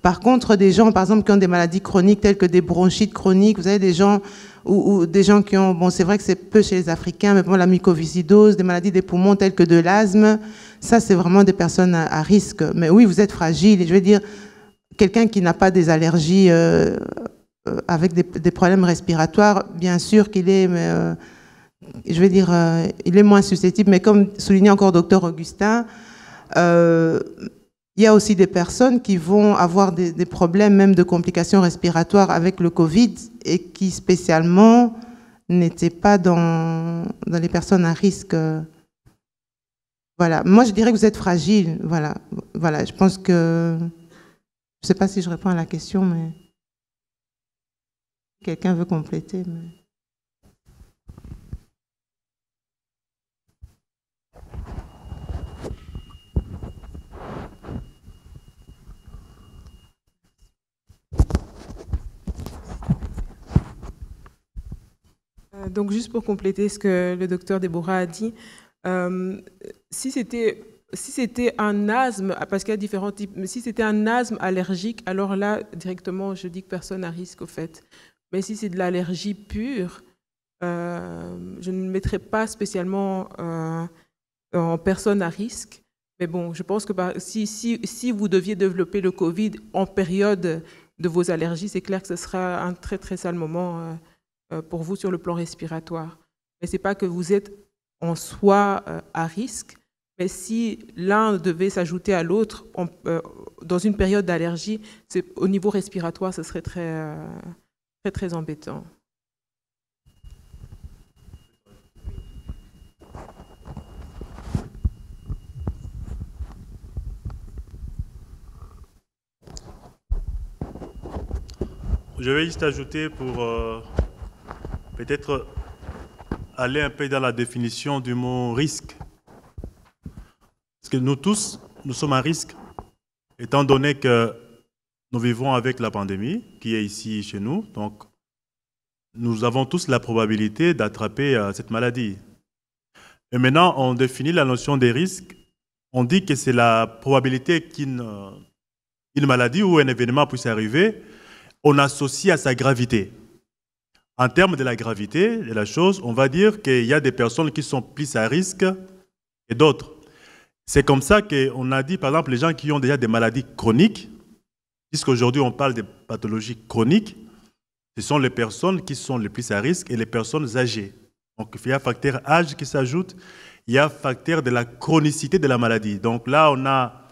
Par contre, des gens, par exemple, qui ont des maladies chroniques telles que des bronchites chroniques, vous avez des gens ou des gens qui ont, bon, c'est vrai que c'est peu chez les Africains, mais bon, la mucoviscidose, des maladies des poumons telles que de l'asthme, ça, c'est vraiment des personnes à risque. Mais oui, vous êtes fragile. Et je veux dire, quelqu'un qui n'a pas des allergies avec des problèmes respiratoires, bien sûr qu'il est, je veux dire, il est moins susceptible. Mais comme soulignait encore docteur Augustin, il y a aussi des personnes qui vont avoir des problèmes, même de complications respiratoires avec le Covid et qui spécialement n'étaient pas dans les personnes à risque. Voilà, moi je dirais que vous êtes fragile. Voilà, voilà. Je pense que, je ne sais pas si je réponds à la question, mais quelqu'un veut compléter. Mais... Donc, juste pour compléter ce que le docteur Deborah a dit, si c'était un asthme, parce qu'il y a différents types, mais si c'était un asthme allergique, alors là, directement, je dis que personne n'a risque, au fait. Mais si c'est de l'allergie pure, je ne mettrai pas spécialement en personne à risque. Mais bon, je pense que si vous deviez développer le Covid en période de vos allergies, c'est clair que ce sera un très, très sale moment pour vous sur le plan respiratoire. Mais ce n'est pas que vous êtes en soi à risque, mais si l'un devait s'ajouter à l'autre dans une période d'allergie, au niveau respiratoire, ce serait très, très, très embêtant. Je vais juste ajouter pour peut-être aller un peu dans la définition du mot risque. Parce que nous tous, nous sommes à risque, étant donné que nous vivons avec la pandémie qui est ici chez nous. Donc, nous avons tous la probabilité d'attraper cette maladie. Et maintenant, on définit la notion des risques. On dit que c'est la probabilité qu'une maladie ou un événement puisse arriver, on associe à sa gravité. En termes de la gravité de la chose, on va dire qu'il y a des personnes qui sont plus à risque et d'autres. C'est comme ça qu'on a dit, par exemple, les gens qui ont déjà des maladies chroniques, puisqu'aujourd'hui on parle de pathologies chroniques, ce sont les personnes qui sont les plus à risque et les personnes âgées. Donc il y a un facteur âge qui s'ajoute, il y a un facteur de la chronicité de la maladie. Donc là, on a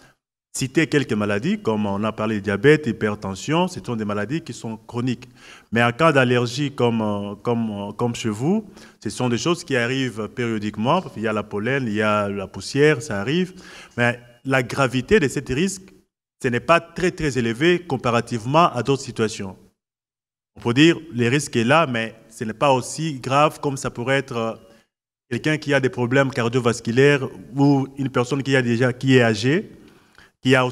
citer quelques maladies, comme on a parlé de diabète, hypertension, ce sont des maladies qui sont chroniques. Mais en cas d'allergie comme chez vous, ce sont des choses qui arrivent périodiquement. Il y a la pollen, il y a la poussière, ça arrive. Mais la gravité de ces risques, ce n'est pas très très élevé comparativement à d'autres situations. On peut dire que le risque est là, mais ce n'est pas aussi grave comme ça pourrait être quelqu'un qui a des problèmes cardiovasculaires ou une personne qui est âgée, qui a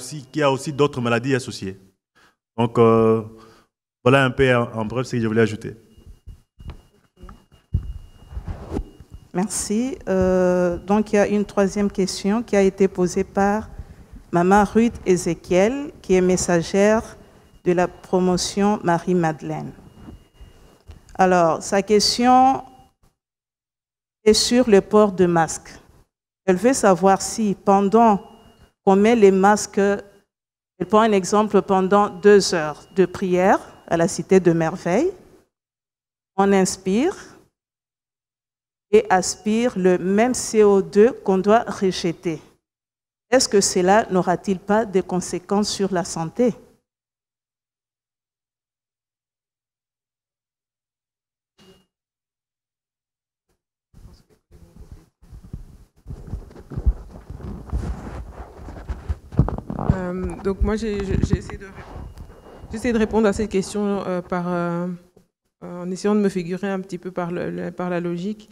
aussi d'autres maladies associées. Donc, voilà un peu en bref ce que je voulais ajouter. Merci. Donc, il y a une troisième question qui a été posée par Maman Ruth Ézéchiel, qui est messagère de la promotion Marie-Madeleine. Alors, sa question est sur le port de masque. Elle veut savoir si, pendant qu'on met les masques, elle prend un exemple, pendant 2 heures de prière à la Cité de Merveille, on inspire et aspire le même CO2 qu'on doit rejeter. Est-ce que cela n'aura-t-il pas des conséquences sur la santé? Donc moi, j'ai essayé de répondre à cette question en essayant de me figurer un petit peu par la logique.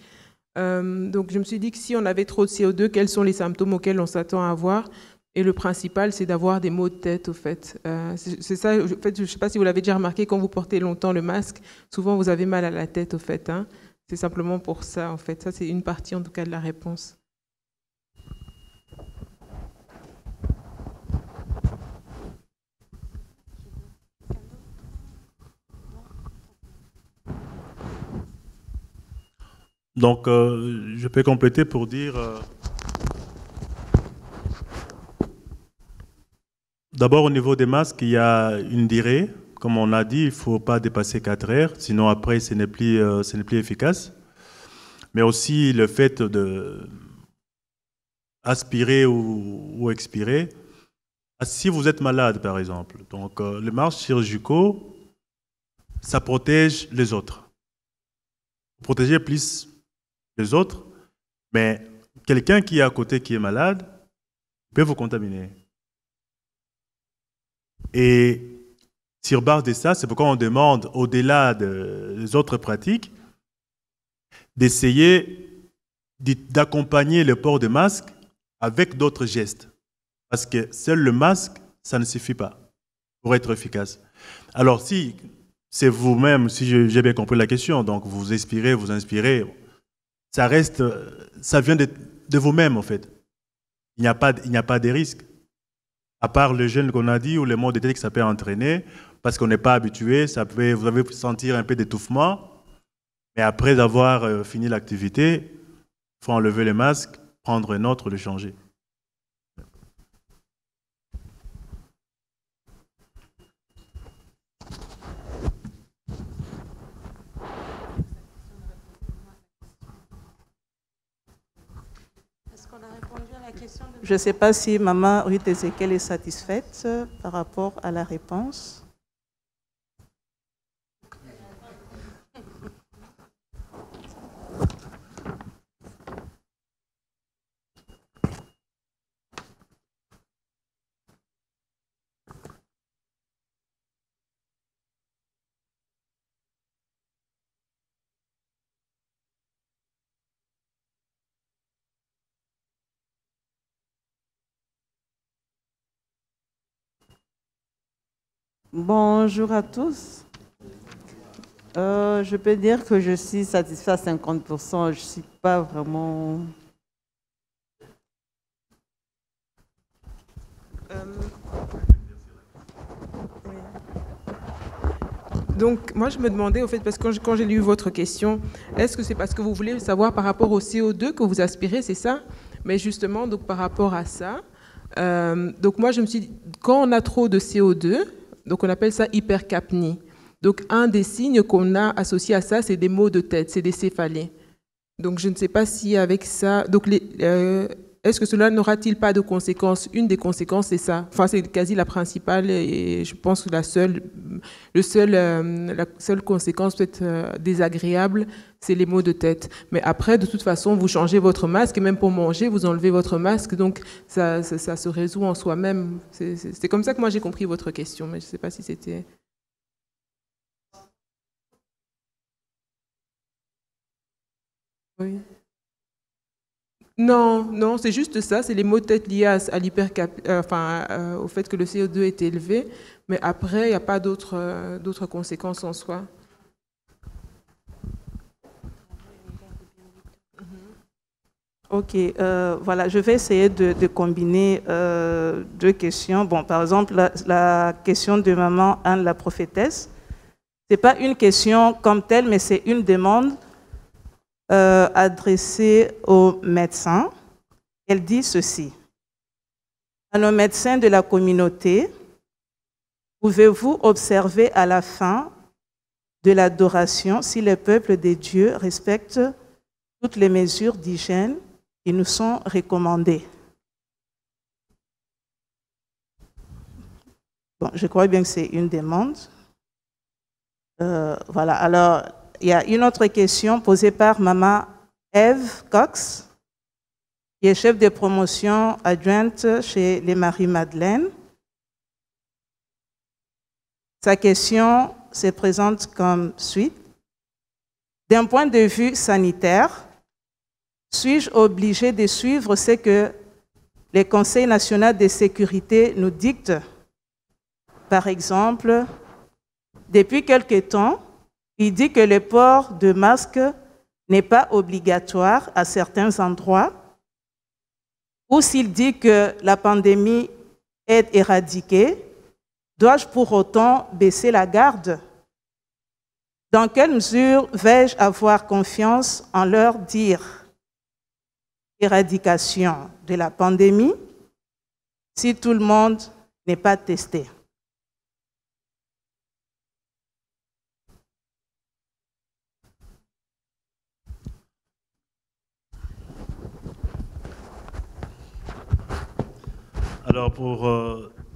Donc je me suis dit que si on avait trop de CO2, quels sont les symptômes auxquels on s'attend à avoir? Et le principal, c'est d'avoir des maux de tête, au fait. C'est ça, en fait, je ne sais pas si vous l'avez déjà remarqué, quand vous portez longtemps le masque, souvent vous avez mal à la tête, au fait. Hein. C'est simplement pour ça, en fait. Ça, c'est une partie, en tout cas, de la réponse. Donc, je peux compléter pour dire... D'abord, au niveau des masques, il y a une durée. Comme on a dit, il ne faut pas dépasser 4 heures, sinon après, ce n'est plus efficace. Mais aussi le fait de aspirer ou expirer. Si vous êtes malade, par exemple, donc les masques chirurgicaux, ça protège les autres. Protéger plus les autres, mais quelqu'un qui est à côté, qui est malade, peut vous contaminer. Et sur base de ça, c'est pourquoi on demande, au-delà des autres pratiques, d'essayer d'accompagner le port de masque avec d'autres gestes. Parce que seul le masque, ça ne suffit pas pour être efficace. Alors si c'est vous-même, si j'ai bien compris la question, donc vous expirez, vous inspirez, ça reste, ça vient de vous-même en fait. Il n'y a pas de risque. À part le jeûne qu'on a dit ou le mot de tête que ça peut entraîner, parce qu'on n'est pas habitué, vous allez sentir un peu d'étouffement, mais après avoir fini l'activité, il faut enlever le masque, prendre un autre, le changer. Je ne sais pas si Maman Ruth Ezekiel est satisfaite par rapport à la réponse. Bonjour à tous. Je peux dire que je suis satisfaite à 50%. Je ne suis pas vraiment... Donc, moi, je me demandais, au fait, parce que quand j'ai lu votre question, est-ce que c'est parce que vous voulez savoir par rapport au CO2 que vous aspirez, c'est ça? Mais justement, donc, par rapport à ça, donc moi, je me suis dit, quand on a trop de CO2, donc on appelle ça hypercapnie. Donc, un des signes qu'on a associé à ça, c'est des maux de tête, c'est des céphalées. Donc, je ne sais pas si avec ça... Donc, est-ce que cela n'aura-t-il pas de conséquences? Une des conséquences, c'est ça. Enfin, c'est quasi la principale et je pense que la seule conséquence peut-être désagréable, c'est les maux de tête. Mais après, de toute façon, vous changez votre masque et même pour manger, vous enlevez votre masque. Donc, ça se résout en soi-même. C'est comme ça que moi, j'ai compris votre question, mais je ne sais pas si c'était... Oui. Non, c'est juste ça, c'est les maux de tête liés au fait que le CO2 est élevé, mais après, il n'y a pas d'autres conséquences en soi. Ok, voilà, je vais essayer de combiner deux questions. Bon, par exemple, la question de maman Anne la prophétesse, ce n'est pas une question comme telle, mais c'est une demande adressée aux médecins. Elle dit ceci: à nos médecins de la communauté, pouvez-vous observer à la fin de l'adoration si le peuple de Dieu respecte toutes les mesures d'hygiène qui nous sont recommandées? Bon, je crois bien que c'est une demande. Voilà, alors il y a une autre question posée par Maman Eve Cox, qui est chef de promotion adjointe chez les Marie-Madeleine. Sa question se présente comme suit. D'un point de vue sanitaire, suis-je obligé de suivre ce que le Conseil national de sécurité nous dicte? Par exemple, depuis quelque temps, il dit que le port de masque n'est pas obligatoire à certains endroits, ou s'il dit que la pandémie est éradiquée, dois-je pour autant baisser la garde? Dans quelle mesure vais-je avoir confiance en leur dire éradication de la pandémie si tout le monde n'est pas testé? Alors, pour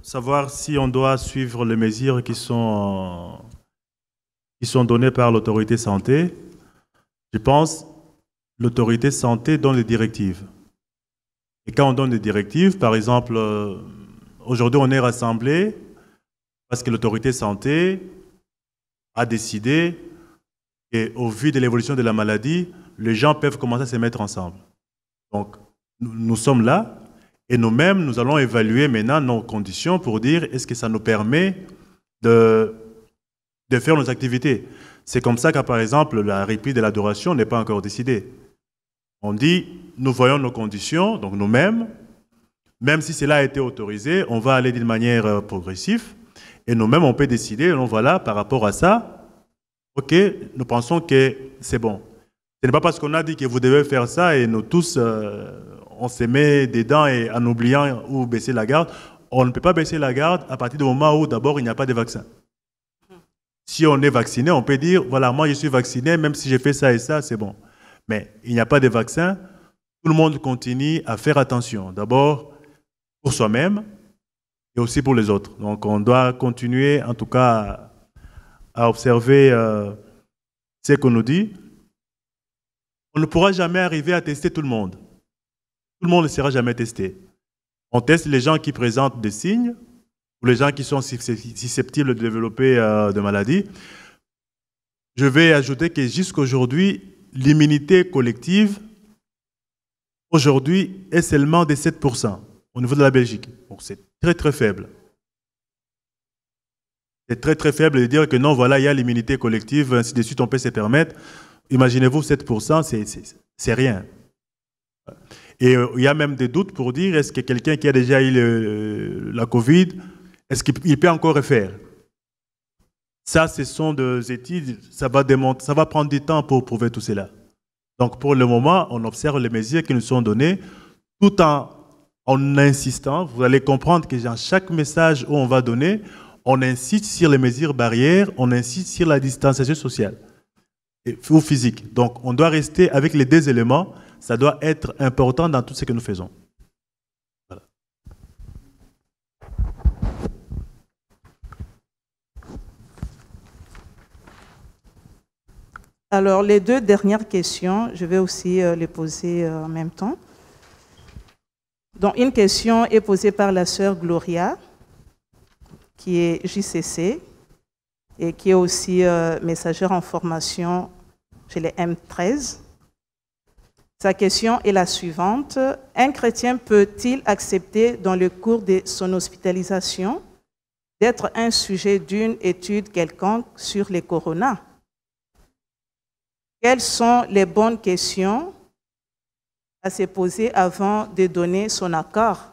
savoir si on doit suivre les mesures qui sont données par l'autorité santé, je pense que l'autorité santé donne les directives. Et quand on donne des directives, par exemple, aujourd'hui on est rassemblés parce que l'autorité santé a décidé, et au vu de l'évolution de la maladie, les gens peuvent commencer à se mettre ensemble. Donc, nous sommes là, et nous-mêmes, nous allons évaluer maintenant nos conditions pour dire est-ce que ça nous permet de faire nos activités. C'est comme ça que, par exemple, la reprise de l'adoration n'est pas encore décidée. On dit, nous voyons nos conditions, donc nous-mêmes, même si cela a été autorisé, on va aller d'une manière progressive, et nous-mêmes, on peut décider, donc voilà, par rapport à ça, ok, nous pensons que c'est bon. Ce n'est pas parce qu'on a dit que vous devez faire ça, et nous tous, on se met dedans, et en oubliant ou baisser la garde, on ne peut pas baisser la garde à partir du moment où, d'abord, il n'y a pas de vaccin. Si on est vacciné, on peut dire, voilà, moi je suis vacciné, même si j'ai fait ça et ça, c'est bon. Mais il n'y a pas de vaccin, tout le monde continue à faire attention. D'abord, pour soi-même et aussi pour les autres. Donc, on doit continuer, en tout cas, à observer ce qu'on nous dit. On ne pourra jamais arriver à tester tout le monde. Tout le monde ne sera jamais testé. On teste les gens qui présentent des signes, ou les gens qui sont susceptibles de développer des maladies. Je vais ajouter que jusqu'à aujourd'hui, l'immunité collective, aujourd'hui, est seulement de 7% au niveau de la Belgique. Donc c'est très très faible. C'est très très faible de dire que non, voilà, il y a l'immunité collective, ainsi de suite, on peut se permettre. Imaginez-vous, 7%, c'est rien. Et il y a même des doutes pour dire, est-ce que quelqu'un qui a déjà eu la Covid, est-ce qu'il peut encore refaire? Ça, ce sont des études, ça va prendre du temps pour prouver tout cela. Donc, pour le moment, on observe les mesures qui nous sont données, tout en insistant. Vous allez comprendre que dans chaque message où on va donner, on insiste sur les mesures barrières, on insiste sur la distanciation sociale ou physique. Donc, on doit rester avec les deux éléments. Ça doit être important dans tout ce que nous faisons. Voilà. Alors, les deux dernières questions, je vais aussi les poser en même temps. Donc, une question est posée par la sœur Gloria, qui est JCC et qui est aussi messagère en formation chez les M13. Sa question est la suivante. Un chrétien peut-il accepter dans le cours de son hospitalisation d'être un sujet d'une étude quelconque sur les coronas? Quelles sont les bonnes questions à se poser avant de donner son accord?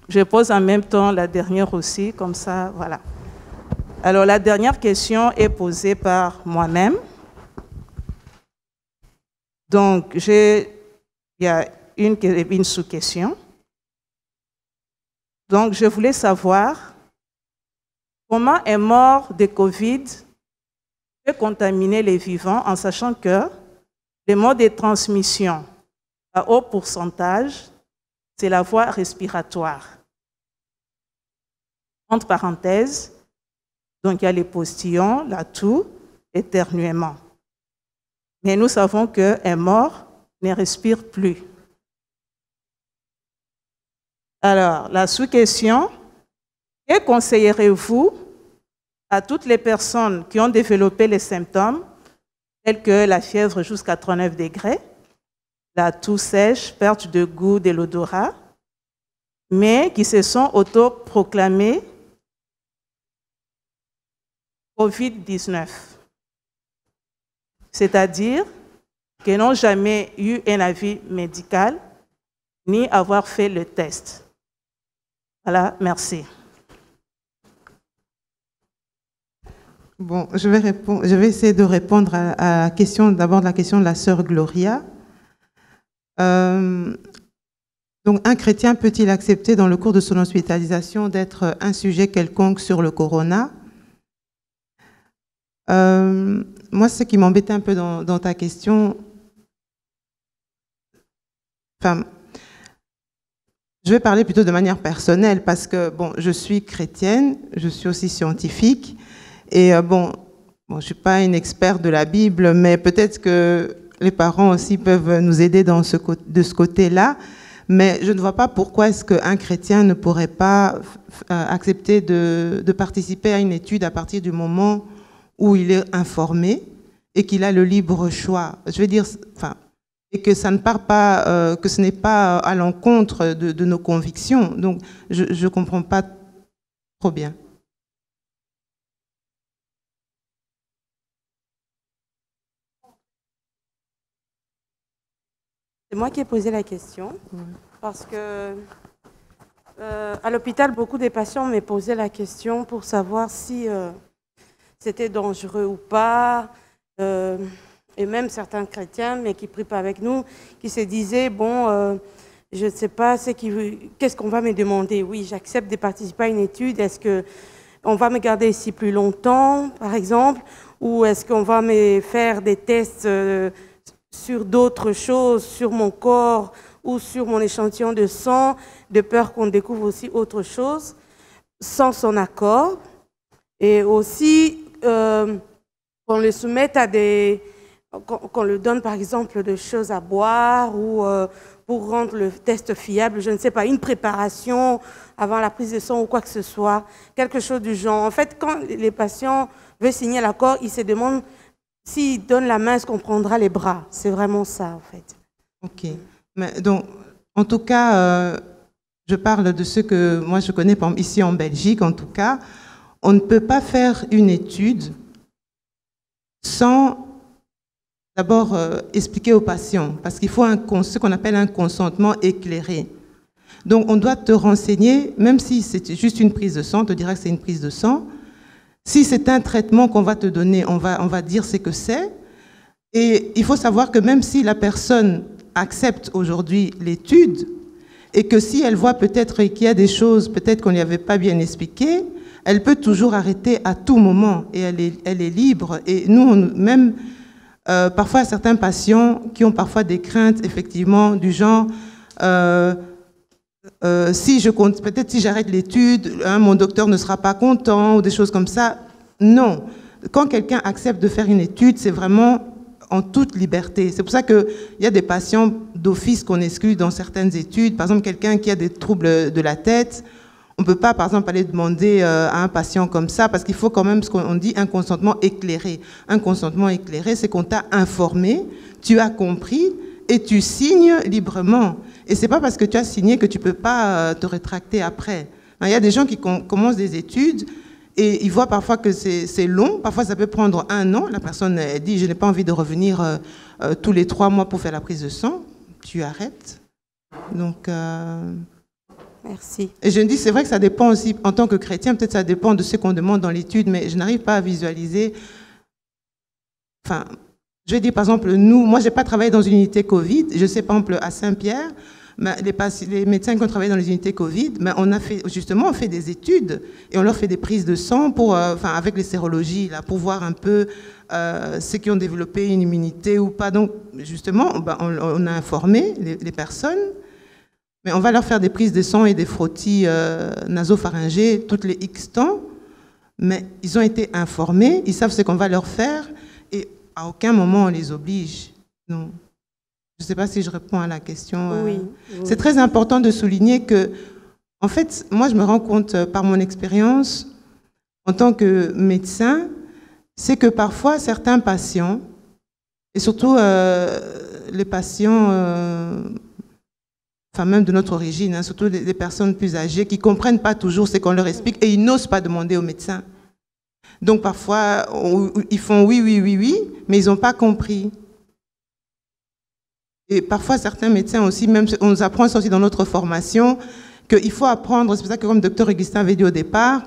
Je pose en même temps la dernière aussi, comme ça, voilà. Alors, la dernière question est posée par moi-même. Donc, il y a une sous-question. Donc, je voulais savoir comment un mort de Covid peut contaminer les vivants en sachant que les modes de transmission à haut pourcentage, c'est la voie respiratoire. Entre parenthèses, donc il y a les postillons, la toux, éternuement. Mais nous savons qu'un mort ne respire plus. Alors, la sous-question, que conseillerez-vous à toutes les personnes qui ont développé les symptômes, tels que la fièvre jusqu'à 39 degrés, la toux sèche, perte de goût de l'odorat, mais qui se sont autoproclamés Covid-19, c'est-à-dire qu'ils n'ont jamais eu un avis médical ni avoir fait le test. Voilà, merci. Bon, je vais essayer de répondre à la question, d'abord la question de la sœur Gloria. Donc, un chrétien peut-il accepter dans le cours de son hospitalisation d'être un sujet quelconque sur le corona? Moi, ce qui m'embêtait un peu dans ta question, enfin, je vais parler plutôt de manière personnelle parce que, bon, je suis chrétienne, je suis aussi scientifique et, bon, bon, je ne suis pas une experte de la Bible, mais peut-être que les parents aussi peuvent nous aider de ce côté-là. Mais je ne vois pas pourquoi est-ce qu'un chrétien ne pourrait pas accepter de participer à une étude à partir du moment où il est informé et qu'il a le libre choix. Je veux dire, enfin, et que ça ne part pas, que ce n'est pas à l'encontre de nos convictions. Donc, je ne comprends pas trop bien. C'est moi qui ai posé la question, parce que à l'hôpital, beaucoup des patients m'ont posé la question pour savoir si c'était dangereux ou pas. Et même certains chrétiens, mais qui ne prient pas avec nous, qui se disaient, bon, je ne sais pas, qu'est-ce qu'on va me demander? Oui, j'accepte de participer à une étude. Est-ce qu'on va me garder ici plus longtemps, par exemple? Ou est-ce qu'on va me faire des tests sur d'autres choses, sur mon corps ou sur mon échantillon de sang, de peur qu'on découvre aussi autre chose, sans son accord? Et aussi, qu'on le soumette à qu'on le donne par exemple des choses à boire ou pour rendre le test fiable, je ne sais pas, une préparation avant la prise de sang ou quoi que ce soit, quelque chose du genre. En fait, quand les patients veulent signer l'accord, ils se demandent s'ils donnent la main, est-ce qu'on prendra les bras. C'est vraiment ça, en fait. Ok. Mais donc, en tout cas, je parle de ce que moi je connais ici en Belgique, en tout cas, on ne peut pas faire une étude sans d'abord expliquer aux patients, parce qu'il faut ce qu'on appelle un consentement éclairé. Donc, on doit te renseigner, même si c'est juste une prise de sang, on te dira que c'est une prise de sang. Si c'est un traitement qu'on va te donner, on va dire ce que c'est. Et il faut savoir que même si la personne accepte aujourd'hui l'étude, et que si elle voit peut-être qu'il y a des choses, peut-être qu'on ne lui avait pas bien expliquées, elle peut toujours arrêter à tout moment, et elle est libre. Et nous, même... parfois, certains patients qui ont parfois des craintes, effectivement, du genre, peut-être si j'arrête l'étude, mon docteur ne sera pas content, ou des choses comme ça. Non. Quand quelqu'un accepte de faire une étude, c'est vraiment en toute liberté. C'est pour ça qu'il y a des patients d'office qu'on exclut dans certaines études. Par exemple, quelqu'un qui a des troubles de la tête, on ne peut pas, par exemple, aller demander à un patient comme ça, parce qu'il faut quand même, ce qu'on dit, un consentement éclairé. Un consentement éclairé, c'est qu'on t'a informé, tu as compris, et tu signes librement. Et ce n'est pas parce que tu as signé que tu ne peux pas te rétracter après. Il y a des gens qui commencent des études, et ils voient parfois que c'est long, parfois ça peut prendre 1 an. La personne elle dit, je n'ai pas envie de revenir tous les 3 mois pour faire la prise de sang. Tu arrêtes. Donc... Merci. Et je me dis, c'est vrai que ça dépend aussi, en tant que chrétien, peut-être ça dépend de ce qu'on demande dans l'étude, mais je n'arrive pas à visualiser. Enfin, je vais dire, par exemple, moi, je n'ai pas travaillé dans une unité Covid. Je sais, par exemple, à Saint-Pierre, les médecins qui ont travaillé dans les unités Covid, on fait des études et on leur fait des prises de sang avec les sérologies, là, pour voir un peu ceux qui ont développé une immunité ou pas. Donc, justement, on a informé les personnes. Mais on va leur faire des prises de sang et des frottis nasopharyngés toutes les X temps. Mais ils ont été informés, ils savent ce qu'on va leur faire et à aucun moment on les oblige. Non. Je ne sais pas si je réponds à la question. Oui. C'est très important de souligner que, en fait, moi je me rends compte par mon expérience en tant que médecin, c'est que parfois certains patients, et surtout les patients... même de notre origine, surtout des personnes plus âgées qui ne comprennent pas toujours ce qu'on leur explique et ils n'osent pas demander au médecin. Donc parfois, ils font oui, mais ils n'ont pas compris. Et parfois, certains médecins aussi, même on nous apprend aussi dans notre formation, qu'il faut apprendre, c'est pour ça que comme le docteur Augustin avait dit au départ,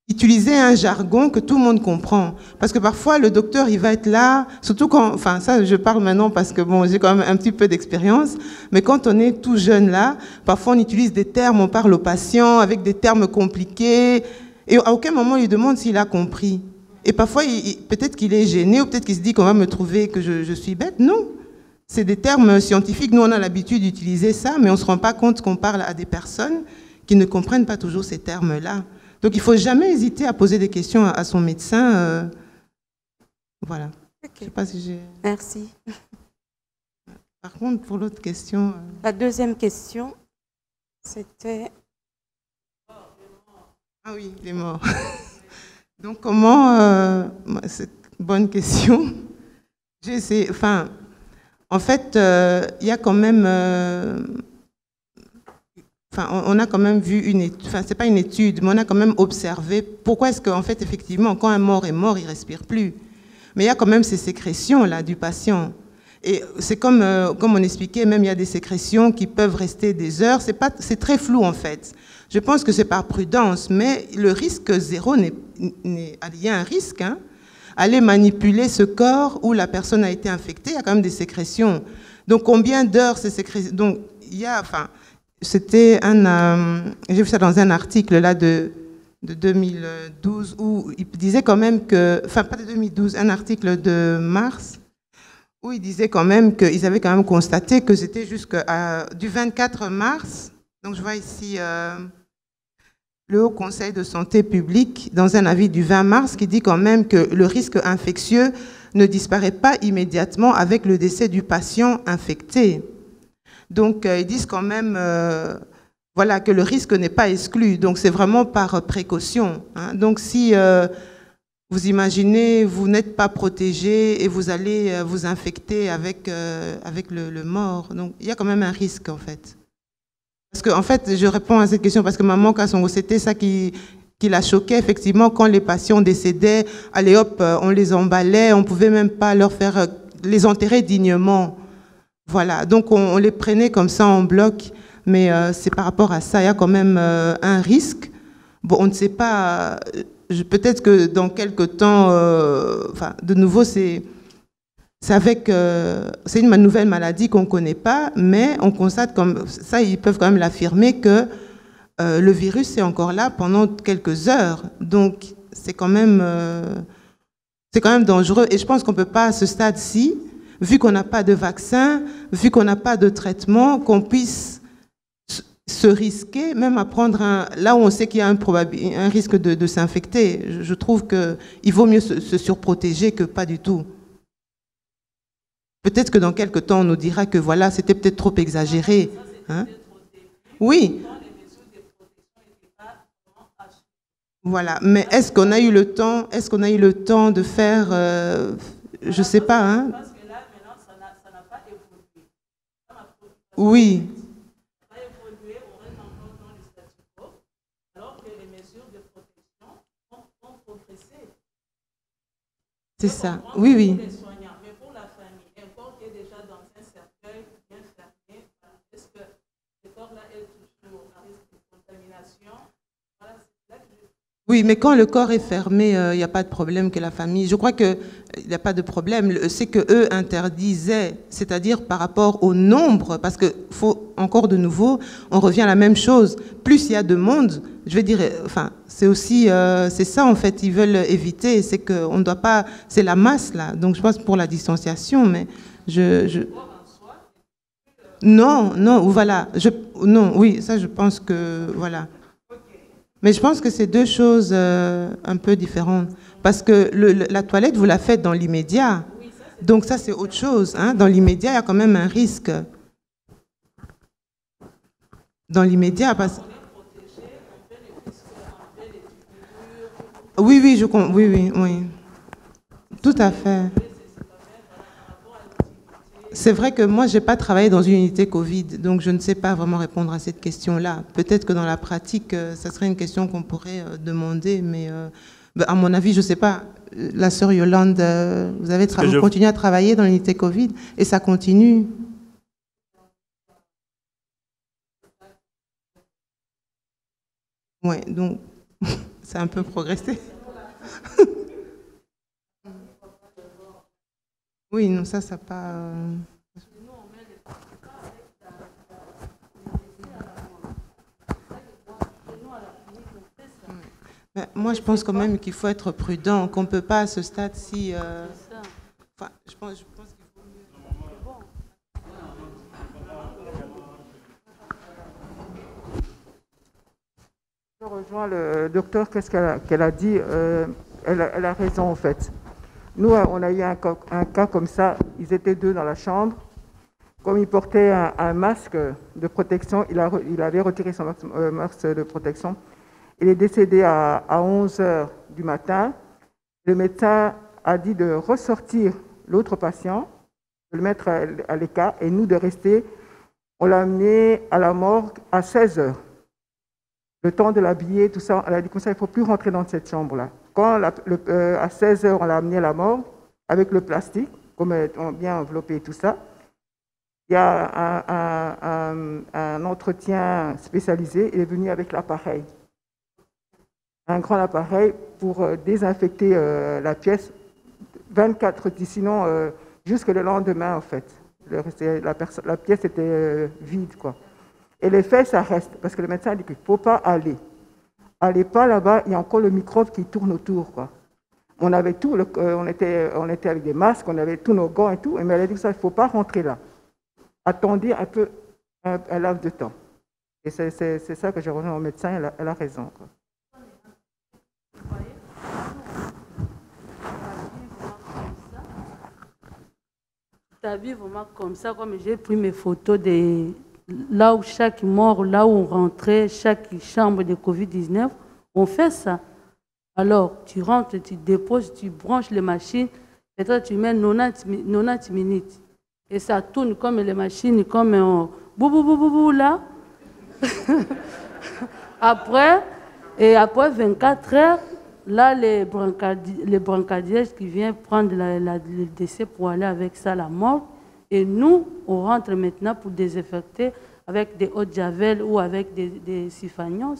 utiliser un jargon que tout le monde comprend. Parce que parfois, le docteur, il va être là, surtout quand... Enfin, ça, je parle maintenant parce que, bon, j'ai quand même un petit peu d'expérience, mais quand on est tout jeune là, parfois on utilise des termes, on parle au patient avec des termes compliqués, et à aucun moment, on lui demande s'il a compris. Et parfois, peut-être qu'il est gêné, ou peut-être qu'il se dit qu'on va me trouver que je suis bête. Non. C'est des termes scientifiques. Nous, on a l'habitude d'utiliser ça, mais on ne se rend pas compte qu'on parle à des personnes qui ne comprennent pas toujours ces termes-là. Donc, il ne faut jamais hésiter à poser des questions à son médecin Voilà. Ok. Je sais pas si j'ai... Merci. Par contre, pour l'autre question... La deuxième question, c'était... Ah oui, les morts. Donc, comment... c'est une bonne question. J'ai essayé... Enfin, en fait, il y a quand même... Enfin, on a quand même vu une étude... Enfin, c'est pas une étude, mais on a quand même observé pourquoi est-ce qu'en fait, effectivement, quand un mort est mort, il respire plus. Mais il y a quand même ces sécrétions-là du patient. Et c'est comme on expliquait, même il y a des sécrétions qui peuvent rester des heures. C'est très flou, en fait. Je pense que c'est par prudence, mais le risque zéro il y a un risque, hein. Aller manipuler ce corps où la personne a été infectée, il y a quand même des sécrétions. Donc, combien d'heures ces sécrétions... Donc, il y a... Enfin, c'était j'ai vu ça dans un article là de 2012 où il disait quand même que... Enfin, pas de 2012, un article de mars où il disait quand même qu'ils avaient quand même constaté que c'était du 24 mars. Donc, je vois ici... le Haut Conseil de santé publique, dans un avis du 20 mars, qui dit quand même que le risque infectieux ne disparaît pas immédiatement avec le décès du patient infecté. Donc, ils disent quand même voilà, que le risque n'est pas exclu. Donc, c'est vraiment par précaution, hein. Donc, si vous imaginez, vous n'êtes pas protégé et vous allez vous infecter avec le mort, donc il y a quand même un risque, en fait. Parce que, en fait, je réponds à cette question parce que maman Kassongo, c'était ça qui la choquait, effectivement, quand les patients décédaient, allez hop, on les emballait, on pouvait même pas leur faire les enterrer dignement. Voilà, donc on les prenait comme ça en bloc, mais c'est par rapport à ça, il y a quand même un risque. Bon, on ne sait pas, peut-être que dans quelques temps, enfin, de nouveau, c'est une nouvelle maladie qu'on ne connaît pas, mais on constate comme ça, ils peuvent quand même l'affirmer que le virus est encore là pendant quelques heures. Donc, c'est quand même dangereux. Et je pense qu'on ne peut pas, à ce stade-ci, vu qu'on n'a pas de vaccin, vu qu'on n'a pas de traitement, qu'on puisse se risquer, même à prendre là où on sait qu'il y a un risque de s'infecter. Je trouve qu'il vaut mieux se surprotéger que pas du tout. Peut-être que dans quelques temps, on nous dira que voilà, c'était peut-être trop exagéré. Hein? Oui. Voilà. Mais est-ce qu'on a eu le temps de faire, je ne sais pas. Hein? Oui. C'est ça. Oui, oui. Oui, mais quand le corps est fermé, il n'y a pas de problème que la famille... Je crois qu'il n'y a pas de problème. C'est qu'eux interdisaient, c'est-à-dire par rapport au nombre, parce qu'il faut encore de nouveau, on revient à la même chose. Plus il y a de monde, je vais dire, enfin, c'est aussi... c'est ça, en fait, ils veulent éviter. C'est qu'on ne doit pas... C'est la masse, là. Donc, je pense pour la distanciation, mais Non, non, voilà. Non, oui, ça, je pense que... Voilà. Mais je pense que c'est deux choses un peu différentes. Parce que la toilette, vous la faites dans l'immédiat. Donc ça, c'est autre chose. Hein. Dans l'immédiat, il y a quand même un risque. Dans l'immédiat, parce... Oui, oui, oui. Tout à fait. C'est vrai que moi, je n'ai pas travaillé dans une unité Covid, donc je ne sais pas vraiment répondre à cette question-là. Peut-être que dans la pratique, ça serait une question qu'on pourrait demander, mais à mon avis, je ne sais pas. La sœur Yolande, vous avez continué à travailler dans l'unité Covid et ça continue. Oui, donc ça a un peu progressé. Oui, non, ça n'a pas... Moi, je pense quand même qu'il faut être prudent, qu'on ne peut pas à ce stade-ci... Enfin, je pense qu'il faut mieux... Je rejoins le docteur, qu'est-ce qu'elle a dit, elle a raison en fait. Nous, on a eu un cas comme ça. Ils étaient 2 dans la chambre. Comme il portait un masque de protection, il avait retiré son masque de protection. Il est décédé à 11 heures du matin. Le médecin a dit de ressortir l'autre patient, de le mettre à l'écart et nous de rester. On l'a amené à la morgue à 16 heures. Le temps de l'habiller, tout ça, elle a dit comme ça, il ne faut plus rentrer dans cette chambre-là. Quand à 16 heures, on l'a amené à la morgue avec le plastique, comme bien enveloppé et tout ça. Il y a un entretien spécialisé. Il est venu avec l'appareil. Un grand appareil pour désinfecter la pièce 24 heures, sinon jusque le lendemain, en fait. La pièce était vide, quoi. Et les faits, ça reste, parce que le médecin a dit qu'il ne faut pas aller. Allez pas là-bas, il y a encore le microbe qui tourne autour, quoi. On avait tout, on était avec des masques, on avait tous nos gants et tout, mais elle a dit que ça, il ne faut pas rentrer là. Attendez un peu, un laps de temps. Et c'est ça que j'ai rejoint au médecin, elle a raison, quoi. Tu as vu vraiment comme ça, comme j'ai pris mes photos de là où chaque mort, là où on rentrait, chaque chambre de Covid-19, on fait ça. Alors, tu rentres, tu déposes, tu branches les machines, et toi, tu mets 90 minutes. Et ça tourne comme les machines, comme un bou là. après 24 heures, là, les brancardiers qui viennent prendre le décès pour aller avec ça à la mort. Et nous, on rentre maintenant pour désinfecter avec des eau de javel ou avec des siphanios.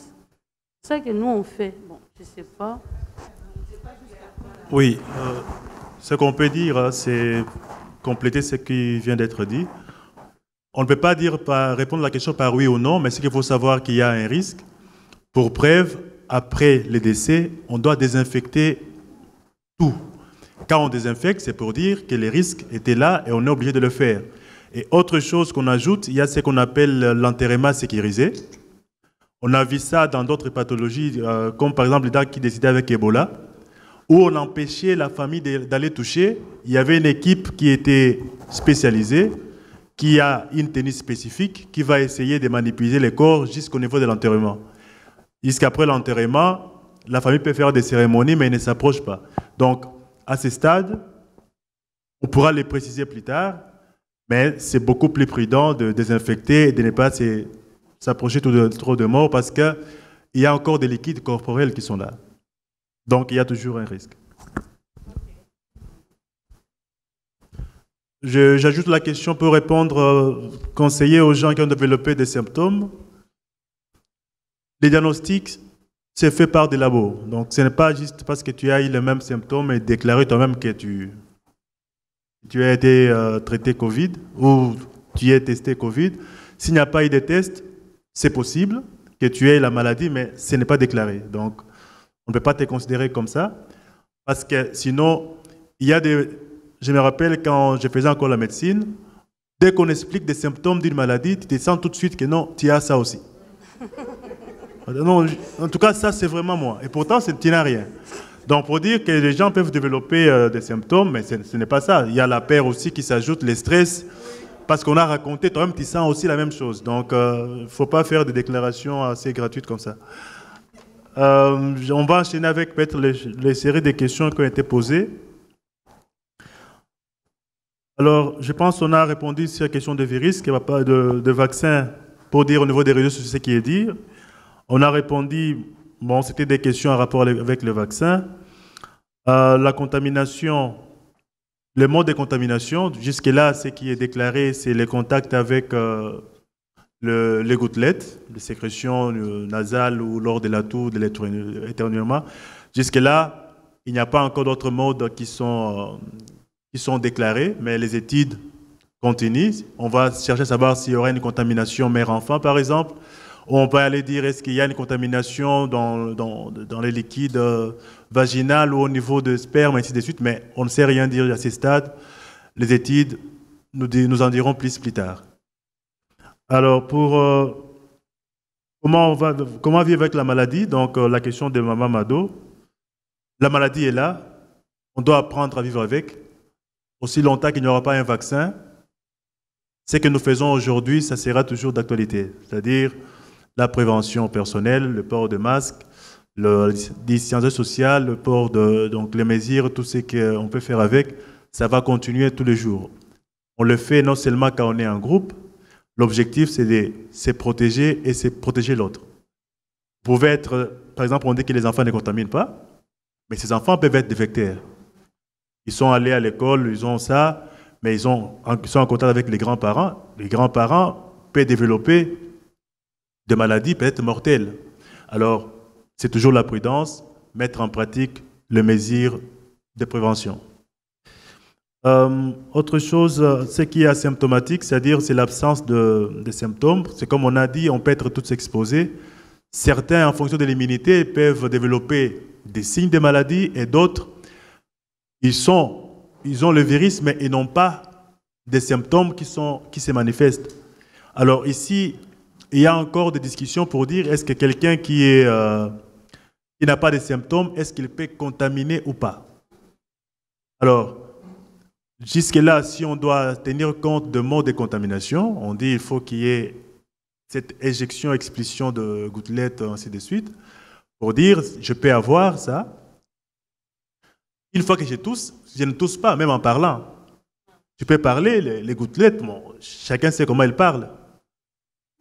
C'est ça que nous, on fait. Bon, je ne sais pas. Oui, ce qu'on peut dire, c'est compléter ce qui vient d'être dit. On ne peut pas répondre à la question par oui ou non, mais ce qu'il faut savoir qu'il y a un risque. Pour preuve, après les décès, on doit désinfecter tout. Quand on désinfecte, c'est pour dire que les risques étaient là et on est obligé de le faire. Et autre chose qu'on ajoute, il y a ce qu'on appelle l'enterrement sécurisé. On a vu ça dans d'autres pathologies, comme par exemple les gens qui décédaient avec Ebola, où on empêchait la famille d'aller toucher. Il y avait une équipe qui était spécialisée, qui a une tenue spécifique, qui va essayer de manipuler les corps jusqu'au niveau de l'enterrement. Jusqu'après l'enterrement, la famille peut faire des cérémonies, mais elle ne s'approche pas. Donc, à ce stade, on pourra les préciser plus tard, mais c'est beaucoup plus prudent de désinfecter et de ne pas s'approcher trop de morts parce qu'il y a encore des liquides corporels qui sont là. Donc, il y a toujours un risque. J'ajoute la question pour répondre, conseiller aux gens qui ont développé des symptômes. Les diagnostics, c'est fait par des labos. Donc, ce n'est pas juste parce que tu as eu les mêmes symptômes et déclaré toi-même que tu as été traité Covid ou tu es testé Covid. S'il n'y a pas eu de test, c'est possible que tu aies la maladie, mais ce n'est pas déclaré. Donc, on ne peut pas te considérer comme ça. Parce que sinon, il y a des... Je me rappelle quand je faisais encore la médecine, dès qu'on explique des symptômes d'une maladie, tu te sens tout de suite que non, tu as ça aussi. Non, en tout cas, ça, c'est vraiment moi. Et pourtant, tu n'as rien. Donc, pour dire que les gens peuvent développer des symptômes, mais ce n'est pas ça. Il y a la peur aussi qui s'ajoute, les stress, parce qu'on a raconté, toi-même, tu sens aussi la même chose. Donc, il ne faut pas faire des déclarations assez gratuites comme ça. On va enchaîner avec peut-être les séries de questions qui ont été posées. Alors, je pense qu'on a répondu sur la question de virus, qu'il n'y a pas de vaccin, pour dire au niveau des réseaux sociaux ce qui est dit. On a répondu, bon, c'était des questions en rapport avec le vaccin. La contamination, le mode de contamination, jusque-là, ce qui est déclaré, c'est les contacts avec les gouttelettes, les sécrétions nasales ou lors de la toux, de l'éternuement. Jusque-là, il n'y a pas encore d'autres modes qui sont déclarés, mais les études continuent. On va chercher à savoir s'il y aura une contamination mère-enfant, par exemple. On va aller dire est-ce qu'il y a une contamination dans les liquides vaginaux ou au niveau de sperme, ainsi de suite, mais on ne sait rien dire à ce stade. Les études nous en diront plus tard. Alors, pour comment vivre avec la maladie, donc la question de Maman Mado, la maladie est là. On doit apprendre à vivre avec. Aussi longtemps qu'il n'y aura pas un vaccin, ce que nous faisons aujourd'hui, ça sera toujours d'actualité. C'est-à-dire la prévention personnelle, le port de masque, la distanciation sociale, le port de donc les mesures, tout ce qu'on peut faire avec, ça va continuer tous les jours. On le fait non seulement quand on est en groupe, l'objectif c'est de se protéger et c'est protéger l'autre. Vous pouvez être, par exemple, on dit que les enfants ne contaminent pas, mais ces enfants peuvent être des vecteurs. Ils sont allés à l'école, ils ont ça, mais ils sont en contact avec les grands-parents. Les grands-parents peuvent développer des maladies peut-être mortelles. Alors, c'est toujours la prudence, mettre en pratique les mesures de prévention. Autre chose, ce qui est asymptomatique, c'est-à-dire c'est l'absence de symptômes. C'est comme on a dit, on peut être tous exposés. Certains, en fonction de l'immunité, peuvent développer des signes de maladie et d'autres, ils ont le virus, mais ils n'ont pas des symptômes qui se manifestent. Alors ici, il y a encore des discussions pour dire est-ce que quelqu'un qui n'a pas de symptômes, est-ce qu'il peut contaminer ou pas? Alors, jusque-là, si on doit tenir compte de modes de contamination, on dit qu'il faut qu'il y ait cette éjection, expulsion de gouttelettes, ainsi de suite, pour dire je peux avoir ça. Une fois que je tousse, je ne tousse pas, même en parlant. Tu peux parler, les gouttelettes, bon, chacun sait comment il parle.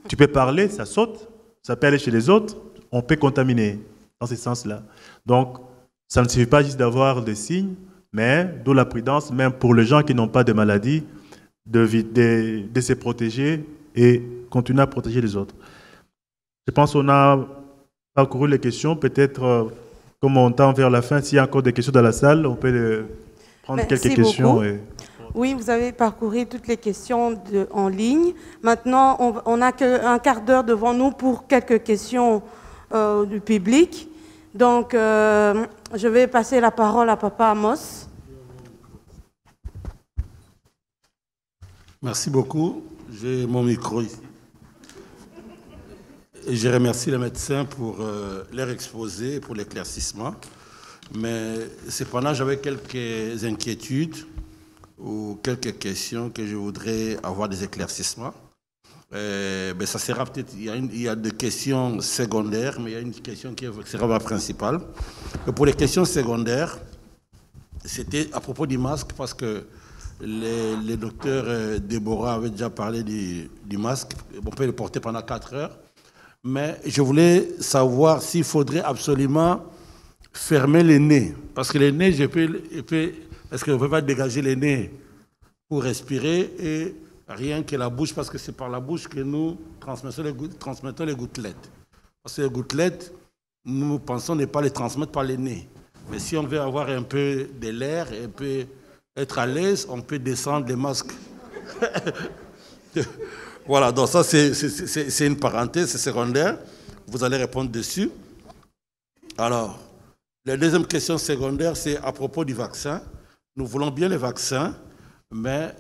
Tu peux parler, ça saute, ça peut aller chez les autres, on peut contaminer dans ce sens-là. Donc, ça ne suffit pas juste d'avoir des signes, mais d'où la prudence, même pour les gens qui n'ont pas de maladie, de se protéger et continuer à protéger les autres. Je pense qu'on a parcouru les questions, peut-être comme on tend vers la fin, s'il y a encore des questions dans la salle, on peut prendre quelques questions. Oui, vous avez parcouru toutes les questions en ligne. Maintenant, on n'a qu'un quart d'heure devant nous pour quelques questions du public. Donc, je vais passer la parole à Papa Amos. Merci beaucoup. J'ai mon micro ici. Et je remercie les médecins pour leur exposé, pour l'éclaircissement. Mais cependant, j'avais quelques inquiétudes ou quelques questions que je voudrais avoir des éclaircissements. Ben ça sera peut-être, il y a des questions secondaires, mais il y a une question qui sera la principale. Et pour les questions secondaires, c'était à propos du masque, parce que le docteur Déborah avait déjà parlé du masque. On peut le porter pendant 4 heures. Mais je voulais savoir s'il faudrait absolument fermer les nez. Parce que les nez, est-ce qu'on ne peut pas dégager les nez pour respirer et rien que la bouche, parce que c'est par la bouche que nous transmettons les gouttelettes. Parce que les gouttelettes, nous pensons ne pas les transmettre par les nez. Mais si on veut avoir un peu de l'air et un peu être à l'aise, on peut descendre les masques. Voilà, donc ça c'est une parenthèse, c'est secondaire. Vous allez répondre dessus. Alors, la deuxième question secondaire, c'est à propos du vaccin. Nous voulons bien les vaccins, mais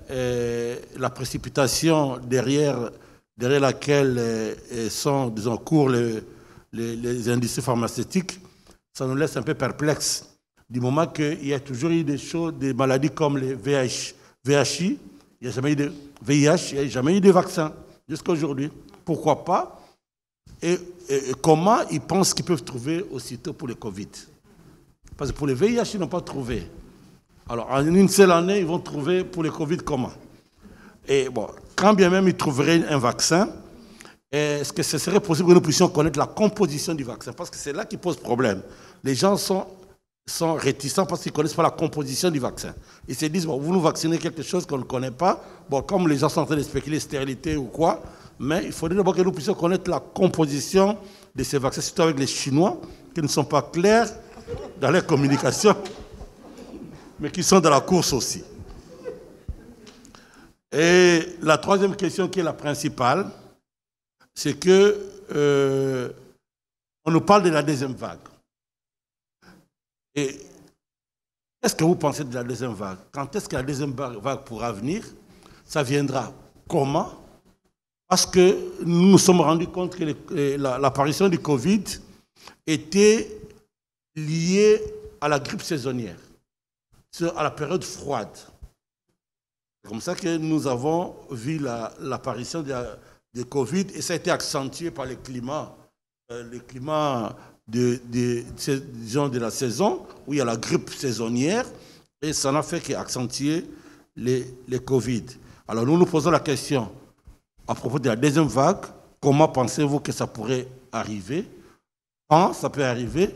la précipitation derrière laquelle sont, disons, courent les industries pharmaceutiques, ça nous laisse un peu perplexes. Du moment qu'il y a toujours eu des maladies comme les VIH, il n'y a jamais eu de VIH, il n'y a jamais eu de vaccin jusqu'à aujourd'hui. Pourquoi pas? Et comment ils pensent qu'ils peuvent trouver aussitôt pour le Covid? Parce que pour le VIH, ils n'ont pas trouvé. Alors, en une seule année, ils vont trouver pour le Covid comment? Et bon, quand bien même ils trouveraient un vaccin, est-ce que ce serait possible que nous puissions connaître la composition du vaccin? Parce que c'est là qui pose problème. Les gens sont réticents parce qu'ils ne connaissent pas la composition du vaccin. Ils se disent, bon, vous nous vaccinez quelque chose qu'on ne connaît pas. Bon, comme les gens sont en train de spéculer stérilité ou quoi, mais il faudrait d'abord que nous puissions connaître la composition de ces vaccins, surtout avec les Chinois, qui ne sont pas clairs dans leur communication, mais qui sont dans la course aussi. Et la troisième question qui est la principale, c'est que on nous parle de la deuxième vague. Et qu'est-ce que vous pensez de la deuxième vague? Quand est-ce que la deuxième vague pourra venir? Ça viendra comment? Parce que nous nous sommes rendus compte que l'apparition du Covid était liée à la grippe saisonnière. à la période froide. C'est comme ça que nous avons vu l'apparition de Covid et ça a été accentué par le climat de la saison où il y a la grippe saisonnière et ça n'a fait qu'accentuer les Covid. Alors nous nous posons la question à propos de la deuxième vague, comment pensez-vous que ça pourrait arriver? Quand ça peut arriver?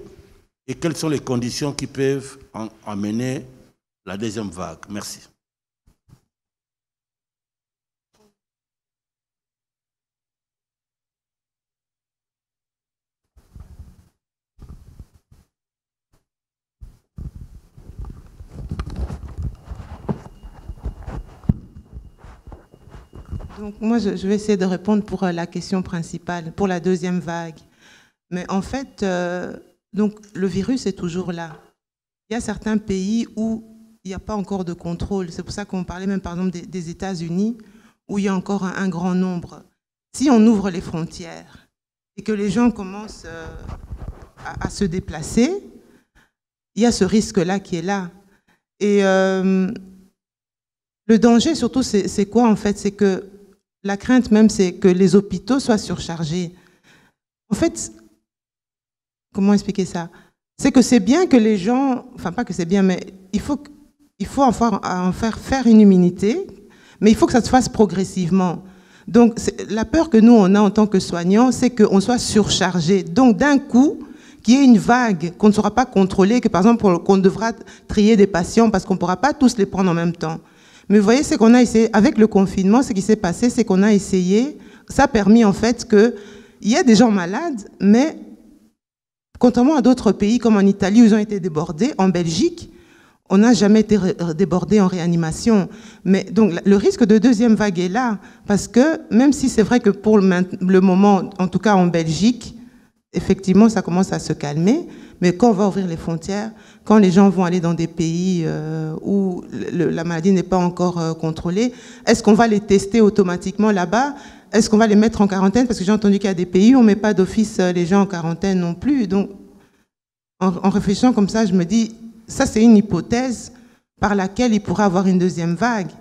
Et quelles sont les conditions qui peuvent amener la deuxième vague? Merci. Donc, moi, je vais essayer de répondre pour la question principale, pour la deuxième vague. Mais en fait, donc, le virus est toujours là. Il y a certains pays où il n'y a pas encore de contrôle. C'est pour ça qu'on parlait même, par exemple, des États-Unis, où il y a encore un grand nombre. Si on ouvre les frontières et que les gens commencent à se déplacer, il y a ce risque-là qui est là. Et le danger, surtout, c'est quoi, en fait? C'est que la crainte même, c'est que les hôpitaux soient surchargés. En fait, comment expliquer ça? C'est que c'est bien que les gens, enfin pas que c'est bien, mais il faut en faire une immunité, mais il faut que ça se fasse progressivement. Donc la peur que nous, on a en tant que soignants, c'est qu'on soit surchargé. Donc d'un coup, qu'il y ait une vague qu'on ne saura pas contrôler, que par exemple, qu'on devra trier des patients parce qu'on ne pourra pas tous les prendre en même temps. Mais vous voyez, ce qu'on a essayé, avec le confinement, ce qui s'est passé, c'est qu'on a essayé, ça a permis en fait qu'il y a des gens malades, mais contrairement à d'autres pays comme en Italie où ils ont été débordés, en Belgique, on n'a jamais été débordé en réanimation. Mais donc le risque de deuxième vague est là, parce que même si c'est vrai que pour le moment, en tout cas en Belgique, effectivement, ça commence à se calmer, mais quand on va ouvrir les frontières, quand les gens vont aller dans des pays où la maladie n'est pas encore contrôlée, est-ce qu'on va les tester automatiquement là-bas? Est-ce qu'on va les mettre en quarantaine? Parce que j'ai entendu qu'il y a des pays où on ne met pas d'office les gens en quarantaine non plus. Donc, en réfléchissant comme ça, je me dis, ça c'est une hypothèse par laquelle il pourra avoir une deuxième vague.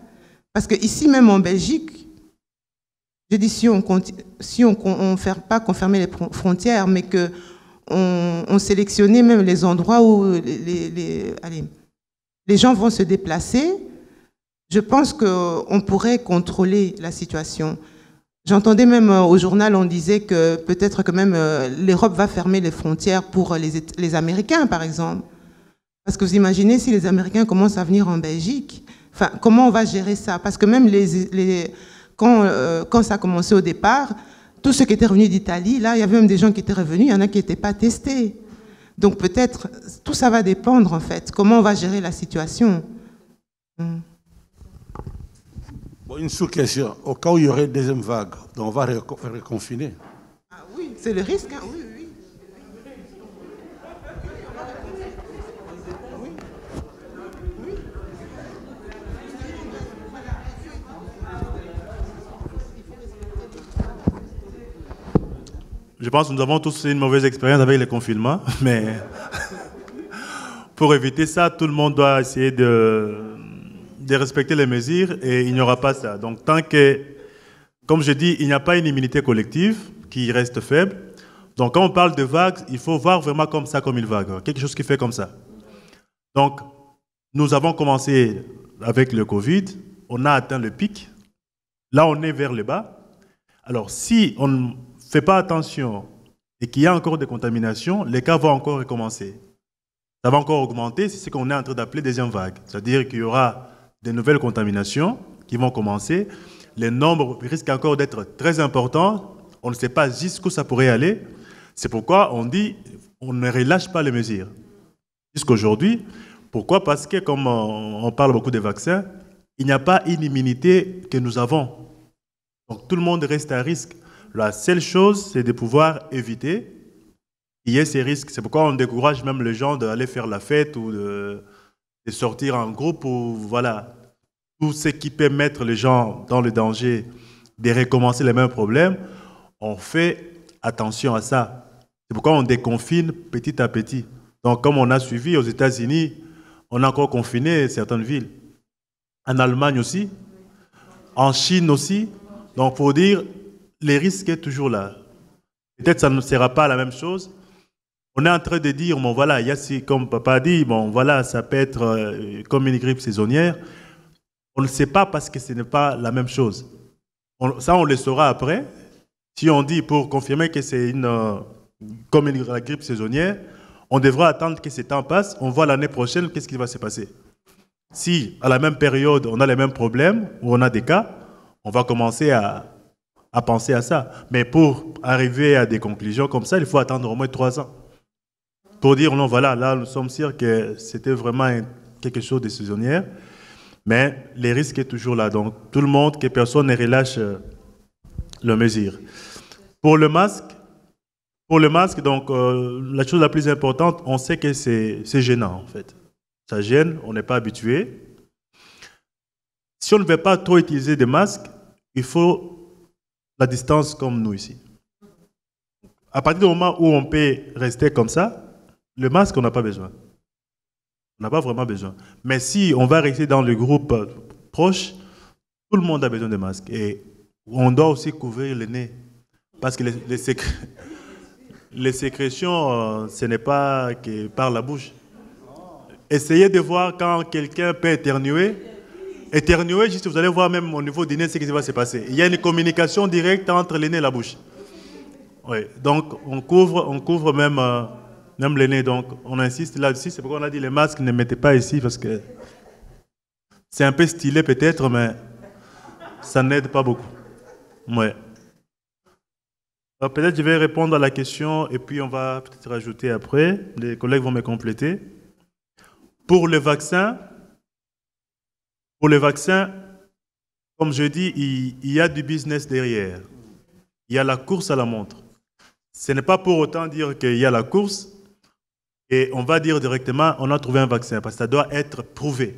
Parce qu'ici, même en Belgique, je dis si on ne fait pas confirmer les frontières, mais qu'on sélectionnait même les endroits où les gens vont se déplacer, je pense qu'on pourrait contrôler la situation. J'entendais même au journal, on disait que peut-être que même l'Europe va fermer les frontières pour les Américains, par exemple. Parce que vous imaginez si les Américains commencent à venir en Belgique, enfin, comment on va gérer ça? Parce que même quand ça a commencé au départ, tous ceux qui étaient revenus d'Italie, là, il y avait même des gens qui étaient revenus, il y en a qui n'étaient pas testés. Donc peut-être, tout ça va dépendre en fait, comment on va gérer la situation. Bon, une sous-question, au cas où il y aurait une deuxième vague, donc on va reconfiner. Ah oui, c'est le risque, hein? Oui, oui. Je pense que nous avons tous une mauvaise expérience avec les confinements, mais pour éviter ça, tout le monde doit essayer de respecter les mesures et il n'y aura pas ça. Donc tant que, comme je dis, il n'y a pas une immunité collective qui reste faible, donc quand on parle de vagues, il faut voir vraiment comme ça, comme une vague, quelque chose qui fait comme ça. Donc nous avons commencé avec le Covid, on a atteint le pic, là on est vers le bas. Alors si on ne fait pas attention et qu'il y a encore des contaminations, les cas vont encore recommencer. Ça va encore augmenter, c'est ce qu'on est en train d'appeler deuxième vague. C'est-à-dire qu'il y aura de nouvelles contaminations qui vont commencer. Les nombres risquent encore d'être très importants. On ne sait pas jusqu'où ça pourrait aller. C'est pourquoi on dit on ne relâche pas les mesures. Jusqu'aujourd'hui. Pourquoi? Parce que, comme on parle beaucoup des vaccins, il n'y a pas une immunité que nous avons. Donc tout le monde reste à risque. La seule chose, c'est de pouvoir éviter qu'il y ait ces risques. C'est pourquoi on décourage même les gens d'aller faire la fête ou de sortir en groupe ou voilà. Tout ce qui peut mettre les gens dans le danger de recommencer les mêmes problèmes, on fait attention à ça. C'est pourquoi on déconfine petit à petit. Donc comme on a suivi aux États-Unis, On a encore confiné certaines villes. En Allemagne aussi. En Chine aussi. Donc, pour dire, les risques sont toujours là. Peut-être que ça ne sera pas la même chose. On est en train de dire, bon voilà, il y a, comme papa a dit, bon voilà, ça peut être comme une grippe saisonnière. On ne sait pas parce que ce n'est pas la même chose. Ça, on le saura après. Si on dit pour confirmer que c'est comme une grippe saisonnière, on devra attendre que ce temps passe. On voit l'année prochaine qu'est-ce qui va se passer. Si à la même période, on a les mêmes problèmes ou on a des cas, on va commencer à penser à ça. Mais pour arriver à des conclusions comme ça, il faut attendre au moins 3 ans. Pour dire, non, voilà, là, nous sommes sûrs que c'était vraiment quelque chose de saisonnière. Mais les risques sont toujours là. Donc, tout le monde, que personne ne relâche le mesure. Pour le masque, donc, la chose la plus importante, on sait que c'est gênant, en fait. Ça gêne, on n'est pas habitué. Si on ne veut pas trop utiliser des masques, il faut la distance comme nous ici. À partir du moment où on peut rester comme ça, le masque, on n'a pas besoin. On n'a pas vraiment besoin. Mais si on va rester dans le groupe proche, tout le monde a besoin de masque. Et on doit aussi couvrir le nez. Parce que les sécrétions, ce n'est pas que par la bouche. Essayez de voir quand quelqu'un peut éternuer. Éternuer, juste vous allez voir même au niveau du nez ce qui va se passer. Il y a une communication directe entre le nez et la bouche. Oui. Donc on couvre même le nez. Donc on insiste là-dessus. C'est pourquoi on a dit les masques ne mettez pas ici parce que c'est un peu stylé peut-être, mais ça n'aide pas beaucoup. Ouais. Peut-être je vais répondre à la question et puis on va peut-être rajouter après. Les collègues vont me compléter. Pour le vaccin, comme je dis, il y a du business derrière. Il y a la course à la montre. Ce n'est pas pour autant dire qu'il y a la course et on va dire directement on a trouvé un vaccin parce que ça doit être prouvé.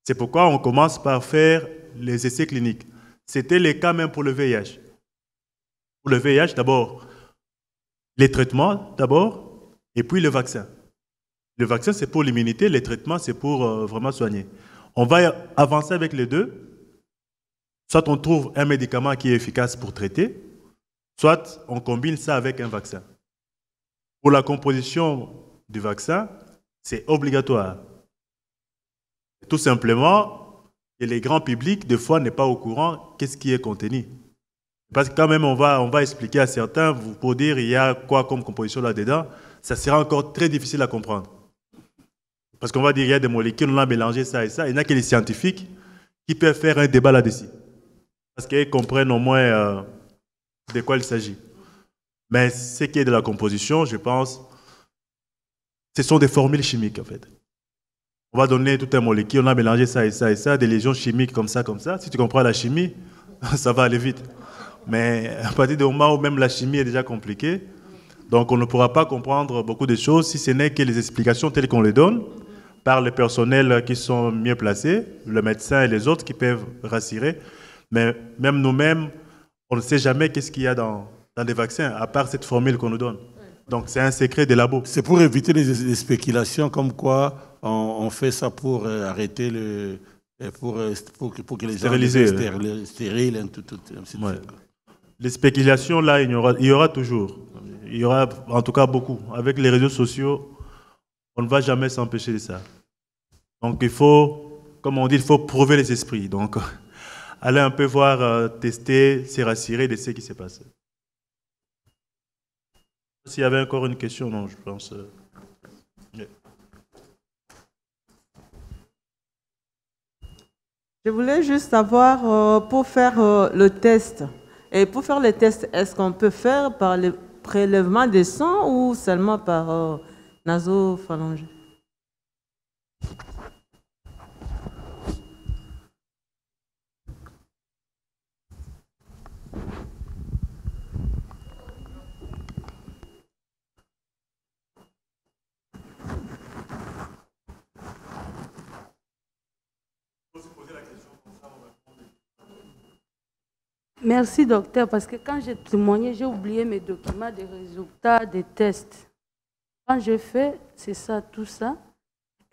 C'est pourquoi on commence par faire les essais cliniques. C'était le cas même pour le VIH. Pour le VIH, d'abord, les traitements, d'abord, et puis le vaccin. Le vaccin, c'est pour l'immunité, les traitements, c'est pour vraiment soigner. On va avancer avec les deux. Soit on trouve un médicament qui est efficace pour traiter, soit on combine ça avec un vaccin. Pour la composition du vaccin, c'est obligatoire. Tout simplement, et les grands publics, des fois, n'est pas au courant qu'est-ce qui est contenu. Parce que quand même, on va expliquer à certains, pour dire il y a quoi comme composition là-dedans, ça sera encore très difficile à comprendre. Parce qu'on va dire il y a des molécules, on a mélangé ça et ça. Il n'y a que les scientifiques qui peuvent faire un débat là-dessus. Parce qu'ils comprennent au moins de quoi il s'agit. Mais ce qui est de la composition, je pense, ce sont des formules chimiques en fait. On va donner toute une molécule, on a mélangé ça et ça et ça, des légions chimiques comme ça, comme ça. Si tu comprends la chimie, ça va aller vite. Mais à partir du moment où même la chimie est déjà compliquée, donc on ne pourra pas comprendre beaucoup de choses si ce n'est que les explications telles qu'on les donne par les personnels qui sont mieux placés, le médecin et les autres qui peuvent rassurer. Mais même nous-mêmes, on ne sait jamais qu'est-ce qu'il y a dans des vaccins, à part cette formule qu'on nous donne. Donc c'est un secret des labos. C'est pour éviter les spéculations comme quoi on fait ça pour arrêter pour que les gens soient stériles. Ouais. Les spéculations, là, il y aura toujours. Il y aura en tout cas beaucoup. Avec les réseaux sociaux, on ne va jamais s'empêcher de ça. Donc il faut, comme on dit, il faut prouver les esprits. Donc aller un peu voir, tester, se rassurer de ce qui se passe. S'il y avait encore une question, non, je pense. Je voulais juste savoir, pour faire le test, et pour faire le test, est-ce qu'on peut faire par le prélèvement de sang ou seulement par nasopharyngée? Merci, docteur, parce que quand j'ai témoigné, j'ai oublié mes documents des résultats des tests. Quand je fais, c'est ça, tout ça.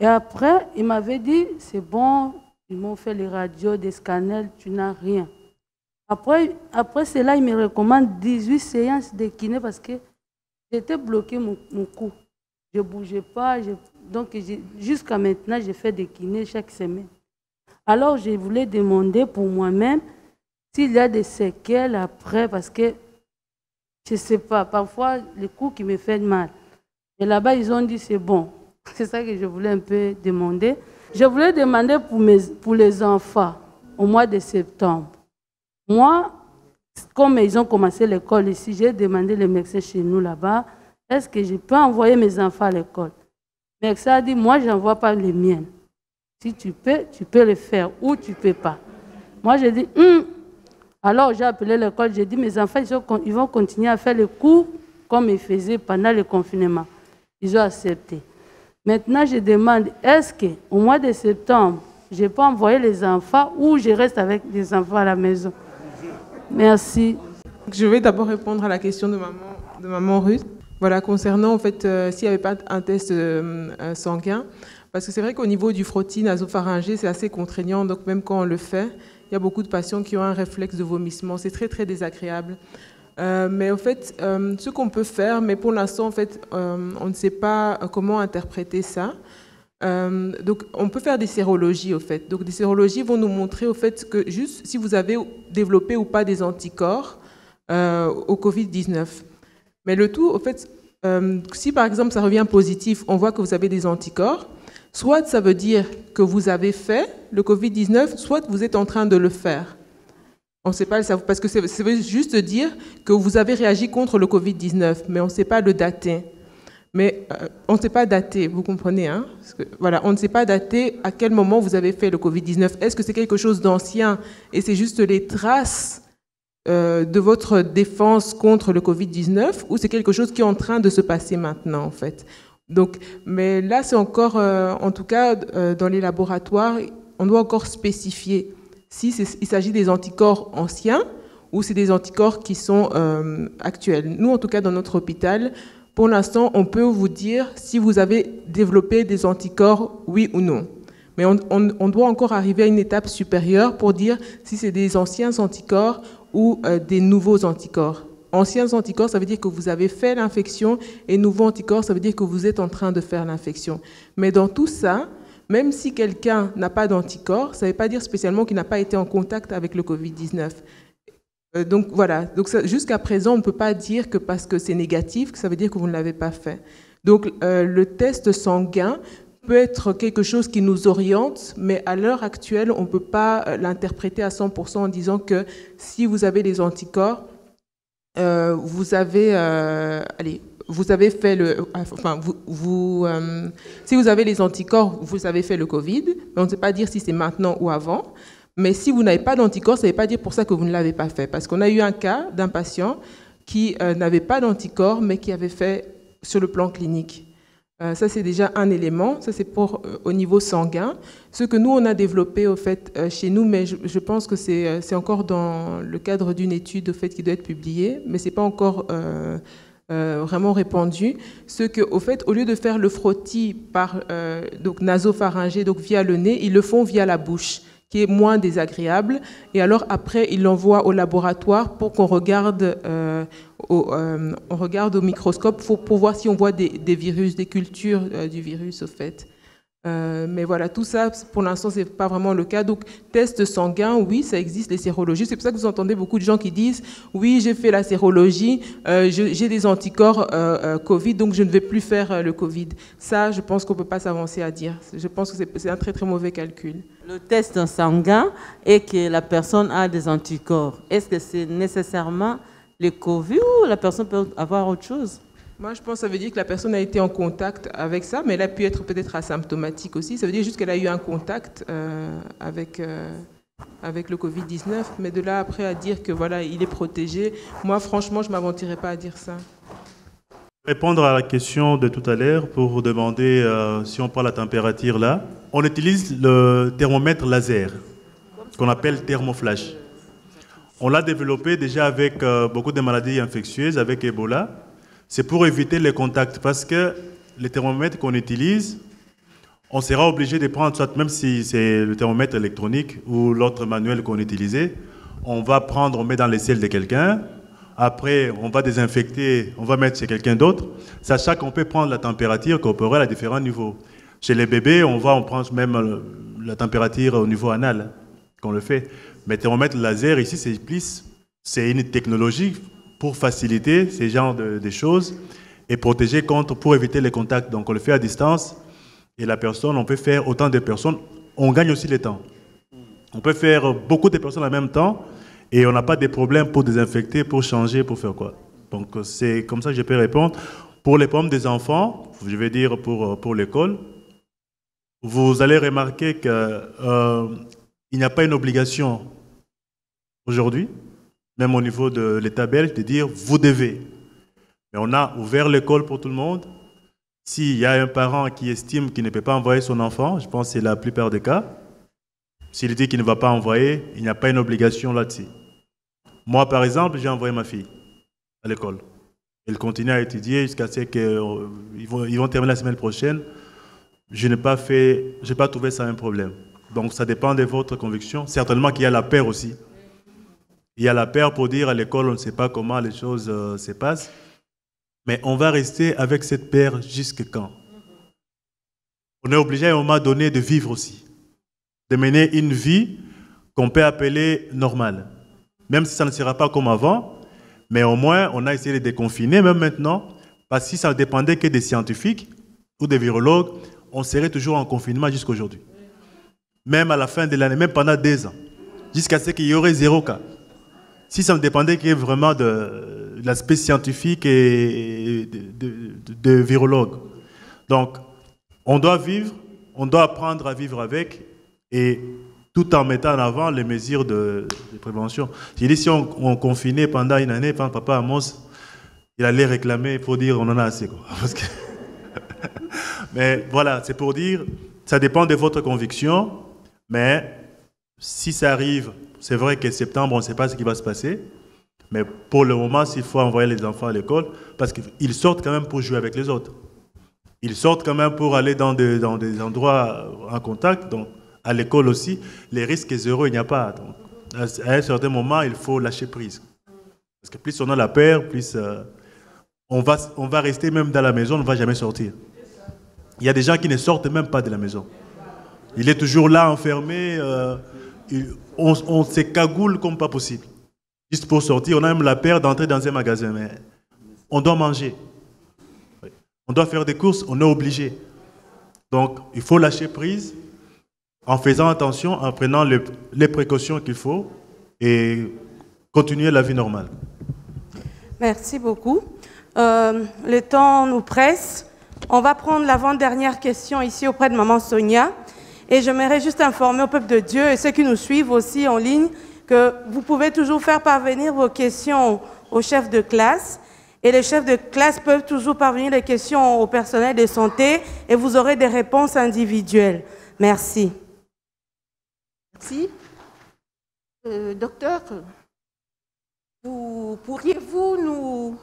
Et après, il m'avait dit, c'est bon, ils m'ont fait les radios, des scanners, tu n'as rien. Après cela, il me recommande 18 séances de kiné parce que j'étais bloqué mon cou. Je ne bougeais pas. Donc, jusqu'à maintenant, j'ai fait des kinés chaque semaine. Alors, je voulais demander pour moi-même s'il y a des séquelles après, parce que je ne sais pas, parfois, les coups qui me font mal. Et là-bas, ils ont dit c'est bon. C'est ça que je voulais un peu demander. Je voulais demander pour les enfants au mois de septembre. Moi, comme ils ont commencé l'école ici, j'ai demandé les médecins chez nous là-bas, est-ce que je peux envoyer mes enfants à l'école? Le médecin a dit, moi, je n'envoie pas les miennes. Si tu peux le faire ou tu ne peux pas. Moi, j'ai dit, Alors, j'ai appelé l'école, j'ai dit, mes enfants, ils vont continuer à faire les cours comme ils faisaient pendant le confinement. Ils ont accepté. Maintenant, je demande, est-ce qu'au mois de septembre, je peux envoyer les enfants ou je reste avec les enfants à la maison? Merci. Je vais d'abord répondre à la question de maman Ruth. Voilà, concernant en fait s'il n'y avait pas un test sanguin, parce que c'est vrai qu'au niveau du frottis nasopharyngé, c'est assez contraignant, donc même quand on le fait, il y a beaucoup de patients qui ont un réflexe de vomissement, c'est très très désagréable. Mais en fait, ce qu'on peut faire, mais pour l'instant en fait, on ne sait pas comment interpréter ça. Donc, on peut faire des sérologies, au fait. Donc, des sérologies vont nous montrer, au fait, que juste si vous avez développé ou pas des anticorps au Covid-19. Mais le tout, au fait, si par exemple ça revient positif, on voit que vous avez des anticorps, soit ça veut dire que vous avez fait le Covid-19, soit vous êtes en train de le faire. On ne sait pas le savoir, parce que ça veut juste dire que vous avez réagi contre le Covid-19, mais on ne sait pas le dater. Mais on ne sait pas dater, vous comprenez, hein? Parce que, voilà, on ne sait pas dater à quel moment vous avez fait le Covid-19. Est-ce que c'est quelque chose d'ancien et c'est juste les traces de votre défense contre le Covid-19 ou c'est quelque chose qui est en train de se passer maintenant, en fait? Donc, mais là, c'est encore, en tout cas, dans les laboratoires, on doit encore spécifier s'il s'agit des anticorps anciens ou c'est des anticorps qui sont actuels. Nous, en tout cas, dans notre hôpital, pour l'instant, on peut vous dire si vous avez développé des anticorps, oui ou non. Mais on doit encore arriver à une étape supérieure pour dire si c'est des anciens anticorps ou des nouveaux anticorps. Anciens anticorps, ça veut dire que vous avez fait l'infection, et nouveaux anticorps, ça veut dire que vous êtes en train de faire l'infection. Mais dans tout ça, même si quelqu'un n'a pas d'anticorps, ça ne veut pas dire spécialement qu'il n'a pas été en contact avec le Covid-19. Donc voilà, donc jusqu'à présent, on ne peut pas dire que parce que c'est négatif, que ça veut dire que vous ne l'avez pas fait. Donc le test sanguin peut être quelque chose qui nous oriente, mais à l'heure actuelle, on ne peut pas l'interpréter à 100% en disant que si vous avez les anticorps, vous avez fait le... Enfin, si vous avez les anticorps, vous avez fait le Covid, mais on ne sait pas dire si c'est maintenant ou avant. Mais si vous n'avez pas d'anticorps, ça ne veut pas dire pour ça que vous ne l'avez pas fait. Parce qu'on a eu un cas d'un patient qui n'avait pas d'anticorps, mais qui avait fait sur le plan clinique. Ça, c'est déjà un élément. Ça, c'est pour au niveau sanguin. Ce que nous, on a développé au fait, chez nous, mais je pense que c'est encore dans le cadre d'une étude au fait, qui doit être publiée, mais ce n'est pas encore vraiment répandu. Ce que, au fait, au lieu de faire le frottis par donc nasopharyngé, donc via le nez, ils le font via la bouche, qui est moins désagréable. Et alors, après, ils l'envoient au laboratoire pour qu'on regarde, on regarde au microscope pour voir si on voit des virus, des cultures du virus, au fait. Mais voilà, tout ça, pour l'instant, ce n'est pas vraiment le cas. Donc, test sanguin, oui, ça existe, les sérologies. C'est pour ça que vous entendez beaucoup de gens qui disent « Oui, j'ai fait la sérologie, j'ai des anticorps Covid, donc je ne vais plus faire le Covid. » Ça, je pense qu'on ne peut pas s'avancer à dire. Je pense que c'est un très, très mauvais calcul. Le test sanguin et que la personne a des anticorps, est-ce que c'est nécessairement le Covid ou la personne peut avoir autre chose? Moi, je pense que ça veut dire que la personne a été en contact avec ça, mais elle a pu être peut-être asymptomatique aussi. Ça veut dire juste qu'elle a eu un contact avec le Covid-19, mais de là après à dire que voilà, il est protégé, moi, franchement, je ne m'aventurerais pas à dire ça. Répondre à la question de tout à l'heure pour vous demander si on prend la température là. On utilise le thermomètre laser, qu'on appelle thermoflash. On l'a développé déjà avec beaucoup de maladies infectieuses, avec Ebola. C'est pour éviter les contacts parce que les thermomètres qu'on utilise, on sera obligé de prendre, soit même si c'est le thermomètre électronique ou l'autre manuel qu'on utilisait, on va prendre, on met dans l'aisselle de quelqu'un, après on va désinfecter, on va mettre chez quelqu'un d'autre, sachant qu'on peut prendre la température corporelle à différents niveaux. Chez les bébés, on prend même la température au niveau anal, qu'on le fait. Mais thermomètre laser, ici, c'est une technologie pour faciliter ces genres de choses et protéger pour éviter les contacts. Donc on le fait à distance et la personne, on peut faire autant de personnes, on gagne aussi le temps. On peut faire beaucoup de personnes en même temps et on n'a pas de problème pour désinfecter, pour changer, pour faire quoi. Donc c'est comme ça que je peux répondre. Pour les pommes des enfants, je vais dire pour l'école, vous allez remarquer qu'il n'y a pas une obligation aujourd'hui, même au niveau de l'État belge, de dire vous devez. Mais on a ouvert l'école pour tout le monde. S'il y a un parent qui estime qu'il ne peut pas envoyer son enfant, je pense que c'est la plupart des cas, s'il dit qu'il ne va pas envoyer, il n'y a pas une obligation là-dessus. Moi, par exemple, j'ai envoyé ma fille à l'école. Elle continue à étudier jusqu'à ce qu'ils vont terminer la semaine prochaine. Je n'ai pas trouvé ça un problème. Donc ça dépend de votre conviction. Certainement qu'il y a la peur aussi. Il y a la peur pour dire à l'école, on ne sait pas comment les choses se passent. Mais on va rester avec cette peur jusqu'à quand? On est obligé à un moment donné de vivre aussi. De mener une vie qu'on peut appeler normale. Même si ça ne sera pas comme avant, mais au moins on a essayé de déconfiner, même maintenant, parce que si ça ne dépendait que des scientifiques ou des virologues, on serait toujours en confinement jusqu'à aujourd'hui. Même à la fin de l'année, même pendant 2 ans, jusqu'à ce qu'il y aurait 0 cas. Si ça ne dépendait que vraiment de l'aspect scientifique et de virologues. Donc, on doit vivre, on doit apprendre à vivre avec, et tout en mettant en avant les mesures de prévention. J'ai dit, si on confinait pendant une année, papa Amos, il allait réclamer pour dire on en a assez, quoi. Parce que mais voilà, c'est pour dire, ça dépend de votre conviction, mais si ça arrive, c'est vrai que septembre, on ne sait pas ce qui va se passer, mais pour le moment, s'il faut envoyer les enfants à l'école, parce qu'ils sortent quand même pour jouer avec les autres. Ils sortent quand même pour aller dans des endroits en contact, donc à l'école aussi, les risques zéro, il n'y a pas. Donc, à un certain moment, il faut lâcher prise. Parce que plus on a la peur, plus on va rester même dans la maison, on ne va jamais sortir. Il y a des gens qui ne sortent même pas de la maison. Il est toujours là, enfermé. On se cagoule comme pas possible. Juste pour sortir, on a même la peur d'entrer dans un magasin. Mais on doit manger. On doit faire des courses, on est obligé. Donc, il faut lâcher prise en faisant attention, en prenant les précautions qu'il faut et continuer la vie normale. Merci beaucoup. Le temps nous presse. On va prendre l'avant-dernière question ici auprès de Maman Sonia. Et j'aimerais juste informer au peuple de Dieu et ceux qui nous suivent aussi en ligne que vous pouvez toujours faire parvenir vos questions au chef de classe. Et les chefs de classe peuvent toujours parvenir les questions au personnel de santé et vous aurez des réponses individuelles. Merci. Merci. Docteur, pourriez-vous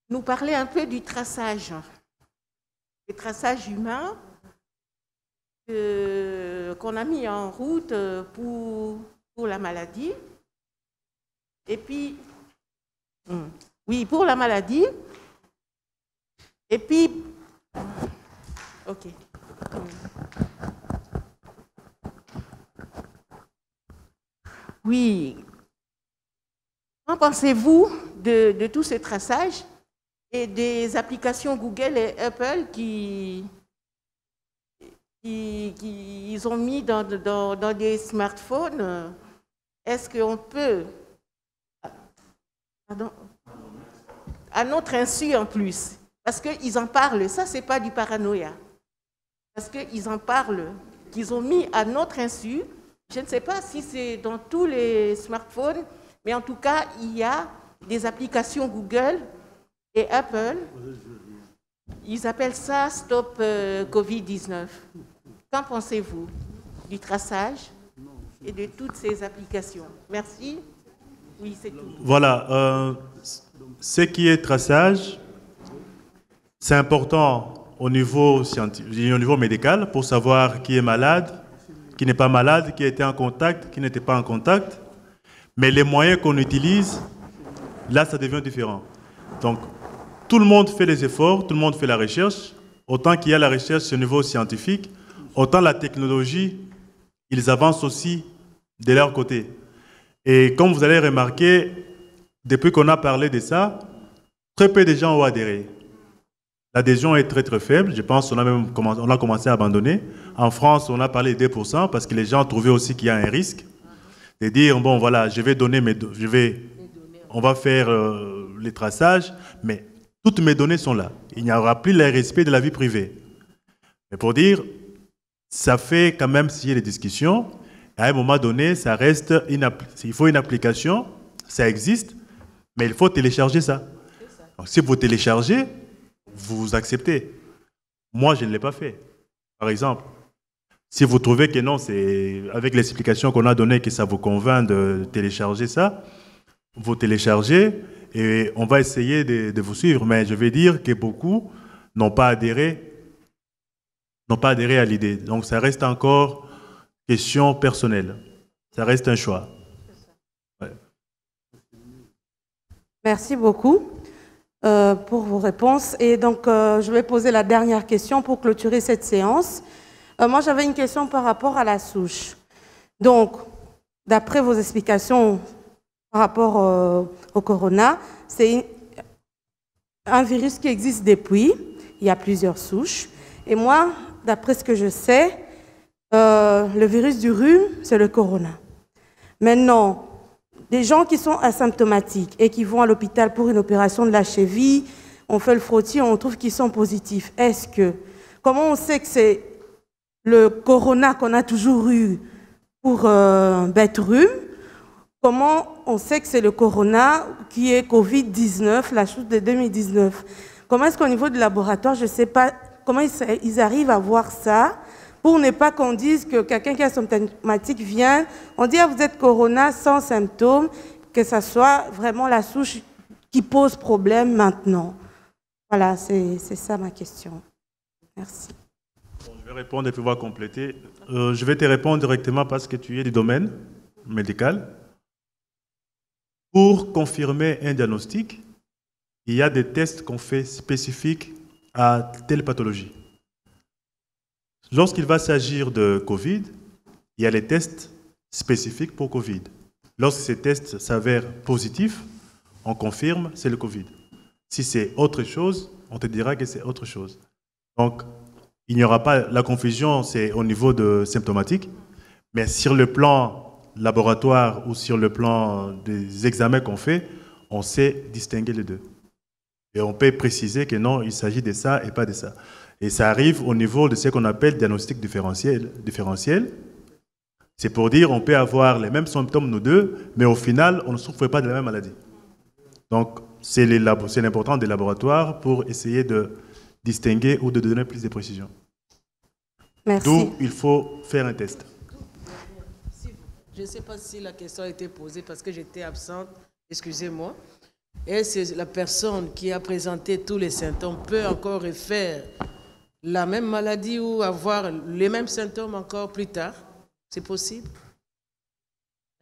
nous parler un peu du traçage humain qu'on a mis en route pour la maladie. Et puis, oui, pour la maladie. Et puis, ok. Oui. Qu'en pensez-vous de tout ce traçage et des applications Google et Apple qui ont mis dans des smartphones? Est-ce qu'on peut, à notre insu en plus, parce qu'ils en parlent, ça c'est pas du paranoïa, parce qu'ils en parlent, qu'ils ont mis à notre insu, je ne sais pas si c'est dans tous les smartphones, mais en tout cas, il y a des applications Google et Apple, ils appellent ça Stop Covid-19. Qu'en pensez-vous du traçage et de toutes ces applications? Merci. Oui, c'est tout. Voilà. Ce qui est traçage, c'est important au niveau scientifique, au niveau médical, pour savoir qui est malade, qui n'est pas malade, qui était en contact, qui n'était pas en contact. Mais les moyens qu'on utilise, là, ça devient différent. Donc, tout le monde fait les efforts, tout le monde fait la recherche. Autant qu'il y a la recherche au niveau scientifique, autant la technologie, ils avancent aussi de leur côté. Et comme vous allez remarquer, depuis qu'on a parlé de ça, très peu de gens ont adhéré. L'adhésion est très très faible. Je pense qu'on a commencé à abandonner. En France, on a parlé de 2% parce que les gens trouvaient aussi qu'il y a un risque de dire, bon voilà, je vais donner on va faire les traçages, mais toutes mes données sont là. Il n'y aura plus le respect de la vie privée. Mais pour dire, ça fait quand même s'il y a des discussions, à un moment donné, ça reste il faut une application, ça existe, mais il faut télécharger ça. Donc, si vous téléchargez, vous acceptez. Moi, je ne l'ai pas fait. Par exemple, si vous trouvez que non, c'est avec l'explication qu'on a donnée que ça vous convainc de télécharger ça, vous téléchargez et on va essayer de vous suivre. Mais je vais dire que beaucoup n'ont pas adhéré à l'idée. Donc, ça reste encore question personnelle. Ça reste un choix. Ouais. Merci beaucoup pour vos réponses. Et donc, je vais poser la dernière question pour clôturer cette séance. Moi, j'avais une question par rapport à la souche. Donc, d'après vos explications par rapport au corona, c'est un virus qui existe depuis. Il y a plusieurs souches. Et moi, d'après ce que je sais, le virus du rhume, c'est le corona. Maintenant, des gens qui sont asymptomatiques et qui vont à l'hôpital pour une opération de la cheville, on fait le frottis, on trouve qu'ils sont positifs. Comment on sait que c'est le corona qu'on a toujours eu pour bête rhume? Comment on sait que c'est le corona qui est Covid-19, la chose de 2019? Comment est-ce qu'au niveau du laboratoire, je ne sais pas, comment ils arrivent à voir ça pour ne pas qu'on dise que quelqu'un qui est symptomatique vient, on dit ah, vous êtes corona sans symptômes, que ça soit vraiment la souche qui pose problème maintenant. Voilà, c'est ça ma question. Merci. Bon, je vais répondre et pouvoir compléter. Je vais te répondre directement parce que tu es du domaine médical. Pour confirmer un diagnostic, il y a des tests qu'on fait spécifiques à telle pathologie. Lorsqu'il va s'agir de Covid, il y a les tests spécifiques pour Covid. Lorsque ces tests s'avèrent positifs, on confirme c'est le Covid. Si c'est autre chose, on te dira que c'est autre chose. Donc, il n'y aura pas la confusion, c'est au niveau de symptomatique, mais sur le plan laboratoire ou sur le plan des examens qu'on fait, on sait distinguer les deux. Et on peut préciser que non, il s'agit de ça et pas de ça. Et ça arrive au niveau de ce qu'on appelle diagnostic différentiel. C'est pour dire on peut avoir les mêmes symptômes, nous deux, mais au final, on ne souffre pas de la même maladie. Donc, c'est l'important des laboratoires pour essayer de distinguer ou de donner plus de précision. Merci. D'où il faut faire un test. Je ne sais pas si la question a été posée parce que j'étais absente, excusez-moi. Est-ce que la personne qui a présenté tous les symptômes peut encore refaire la même maladie ou avoir les mêmes symptômes encore plus tard? C'est possible?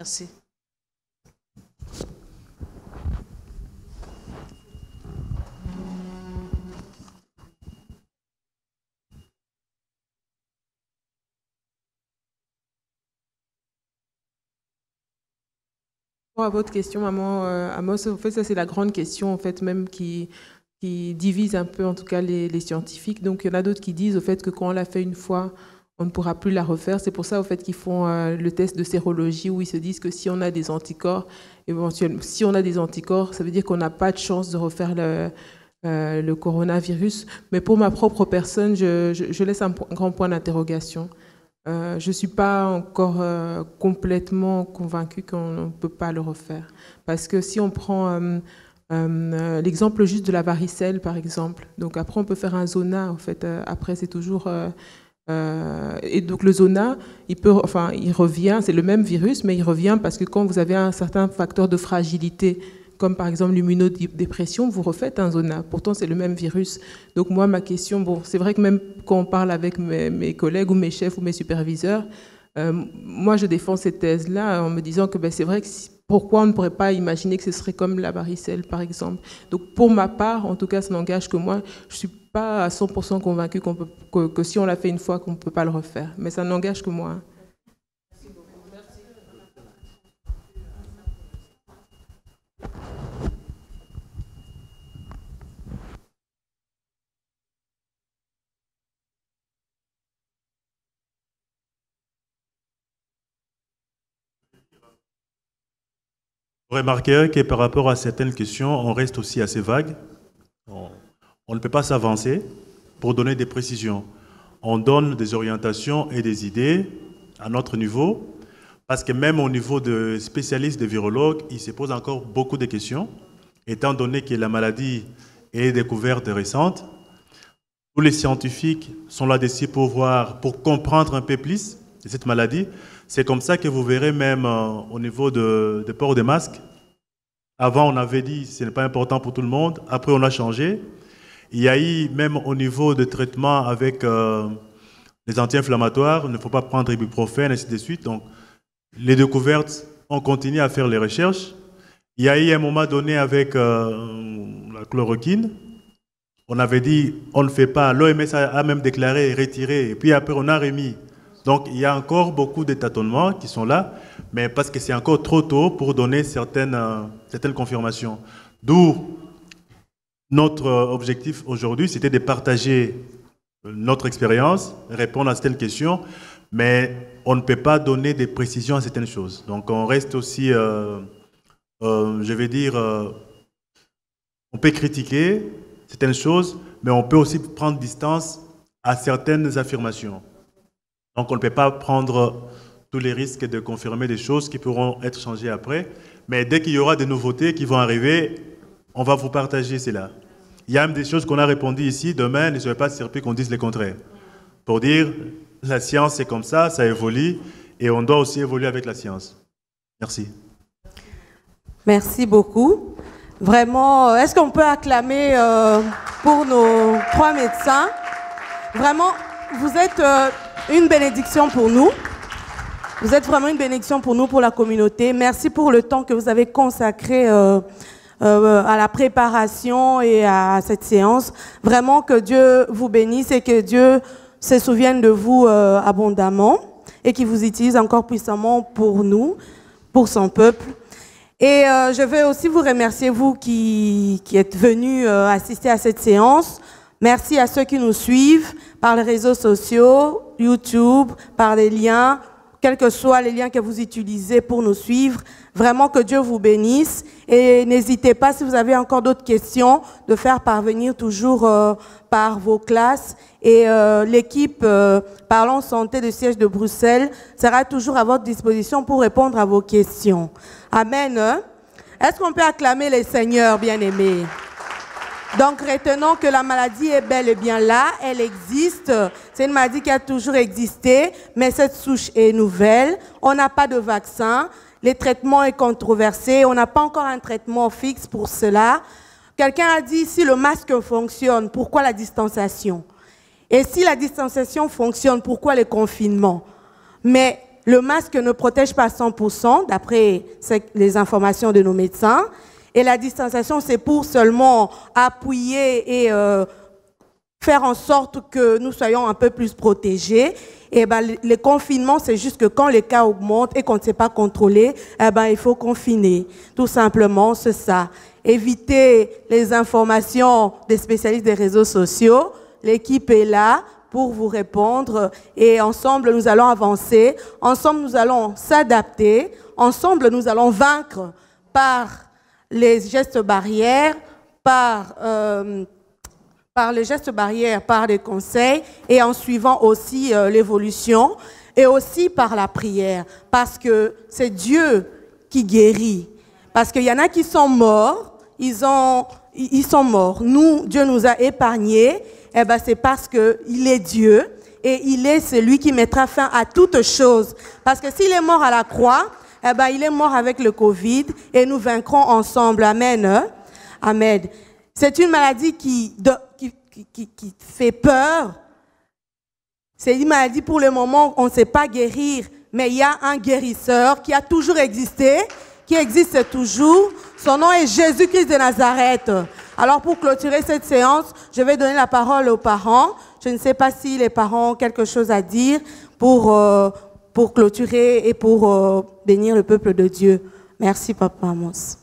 Merci. À votre question, maman Amos, en fait, ça c'est la grande question, en fait, même qui divise un peu, en tout cas, les scientifiques. Donc, il y en a d'autres qui disent, au fait, que quand on l'a fait une fois, on ne pourra plus la refaire. C'est pour ça, au fait, qu'ils font le test de sérologie, où ils se disent que si on a des anticorps, éventuellement, si on a des anticorps, ça veut dire qu'on n'a pas de chance de refaire le coronavirus. Mais pour ma propre personne, je laisse un grand point d'interrogation. Je ne suis pas encore complètement convaincue qu'on ne peut pas le refaire. Parce que si on prend l'exemple juste de la varicelle, par exemple, donc après on peut faire un zona, en fait, après c'est toujours... et donc le zona, il revient, c'est le même virus, mais il revient parce que quand vous avez un certain facteur de fragilité comme par exemple l'immunodépression, vous refaites un zona. Pourtant, c'est le même virus. Donc moi, ma question, bon, c'est vrai que même quand on parle avec mes collègues ou mes chefs ou mes superviseurs, moi, je défends cette thèse-là en me disant que c'est vrai que pourquoi on ne pourrait pas imaginer que ce serait comme la varicelle, par exemple. Donc pour ma part, en tout cas, ça n'engage que moi. Je ne suis pas à 100% convaincue que si on l'a fait une fois, qu'on ne peut pas le refaire. Mais ça n'engage que moi. Vous remarquerez que par rapport à certaines questions, on reste aussi assez vague. On ne peut pas s'avancer pour donner des précisions. On donne des orientations et des idées à notre niveau, parce que même au niveau de spécialistes, de virologues, il se pose encore beaucoup de questions, étant donné que la maladie est découverte récente. Tous les scientifiques sont là-dessus pour comprendre un peu plus de cette maladie. C'est comme ça que vous verrez même au niveau de port des masques. Avant, on avait dit que ce n'est pas important pour tout le monde. Après, on a changé. Il y a eu même au niveau de traitement avec les anti-inflammatoires, il ne faut pas prendre ibuprofène, et ainsi de suite. Donc, les découvertes, on continue à faire les recherches. Il y a eu un moment donné avec la chloroquine. On avait dit, on ne fait pas. L'OMS a même déclaré retirer. Et puis après, on a remis. Donc, il y a encore beaucoup de tâtonnements qui sont là, mais parce que c'est encore trop tôt pour donner certaines confirmations. D'où notre objectif aujourd'hui, c'était de partager notre expérience, répondre à certaines questions, mais on ne peut pas donner des précisions à certaines choses. Donc, on reste aussi, je vais dire, on peut critiquer certaines choses, mais on peut aussi prendre distance à certaines affirmations. Donc, on ne peut pas prendre tous les risques de confirmer des choses qui pourront être changées après. Mais dès qu'il y aura des nouveautés qui vont arriver, on va vous partager cela. Il y a même des choses qu'on a répondues ici. Demain, ne soyez pas surpris qu'on dise le contraire. Pour dire, la science, c'est comme ça évolue, et on doit aussi évoluer avec la science. Merci. Merci beaucoup. Vraiment, est-ce qu'on peut acclamer pour nos 3 médecins? Vraiment, vous êtes une bénédiction pour nous. Vous êtes vraiment une bénédiction pour nous, pour la communauté. Merci pour le temps que vous avez consacré à la préparation et à cette séance. Vraiment que Dieu vous bénisse et que Dieu se souvienne de vous abondamment et qu'il vous utilise encore puissamment pour nous, pour son peuple. Et je veux aussi vous remercier, vous qui êtes venus assister à cette séance. Merci à ceux qui nous suivent par les réseaux sociaux, YouTube, par les liens, quels que soient les liens que vous utilisez pour nous suivre. Vraiment que Dieu vous bénisse. Et n'hésitez pas, si vous avez encore d'autres questions, de faire parvenir toujours par vos classes. Et l'équipe Parlons Santé du siège de Bruxelles sera toujours à votre disposition pour répondre à vos questions. Amen. Est-ce qu'on peut acclamer les seigneurs bien-aimés? Donc, retenons que la maladie est bel et bien là, elle existe. C'est une maladie qui a toujours existé, mais cette souche est nouvelle. On n'a pas de vaccin, les traitements sont controversés, on n'a pas encore un traitement fixe pour cela. Quelqu'un a dit, si le masque fonctionne, pourquoi la distanciation? Et si la distanciation fonctionne, pourquoi le confinement? Mais le masque ne protège pas 100%, d'après les informations de nos médecins. Et la distanciation, c'est pour seulement appuyer et faire en sorte que nous soyons un peu plus protégés. Et le confinement, c'est juste que quand les cas augmentent et qu'on ne sait pas contrôler, il faut confiner. Tout simplement, c'est ça. Éviter les informations des spécialistes des réseaux sociaux. L'équipe est là pour vous répondre et ensemble, nous allons avancer. Ensemble, nous allons s'adapter. Ensemble, nous allons vaincre par les gestes barrières, par les gestes barrières, par les conseils et en suivant aussi l'évolution et aussi par la prière parce que c'est Dieu qui guérit. Parce qu'il y en a qui sont morts, ils sont morts. Nous, Dieu nous a épargnés, c'est parce qu'il est Dieu et il est celui qui mettra fin à toute chose. Parce que s'il est mort à la croix, eh ben, il est mort avec le Covid et nous vaincrons ensemble. Amen. Hein? Amen. C'est une maladie qui fait peur. C'est une maladie pour le moment, on ne sait pas guérir, mais il y a un guérisseur qui a toujours existé, qui existe toujours. Son nom est Jésus-Christ de Nazareth. Alors pour clôturer cette séance, je vais donner la parole aux parents. Je ne sais pas si les parents ont quelque chose à dire pour clôturer et pour bénir le peuple de Dieu. Merci, Papa Amos.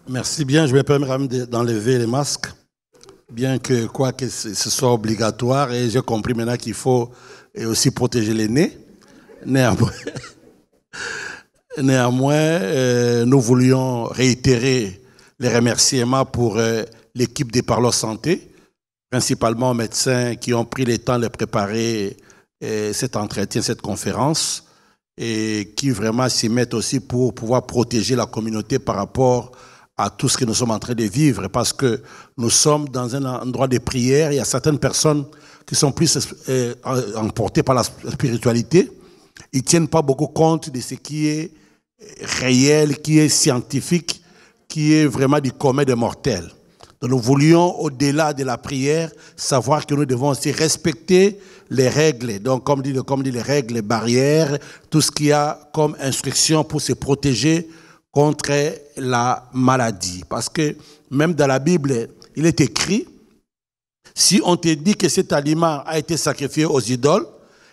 Merci bien. Je vais permettre d'enlever les masques, bien que quoi que ce soit obligatoire. Et j'ai compris maintenant qu'il faut aussi protéger les nez. Néanmoins, nous voulions réitérer les remerciements pour l'équipe des Parleurs Santé, principalement aux médecins qui ont pris le temps de préparer cet entretien, cette conférence, et qui vraiment s'y mettent aussi pour pouvoir protéger la communauté par rapport à tout ce que nous sommes en train de vivre, parce que nous sommes dans un endroit de prière. Il y a certaines personnes qui sont plus emportées par la spiritualité. Ils ne tiennent pas beaucoup compte de ce qui est réel, qui est scientifique, qui est vraiment du commun des mortels. Donc nous voulions, au-delà de la prière, savoir que nous devons aussi respecter les règles. Donc comme dit les règles, les barrières, tout ce qu'il y a comme instruction pour se protéger contre la maladie. Parce que même dans la Bible, il est écrit, si on te dit que cet aliment a été sacrifié aux idoles,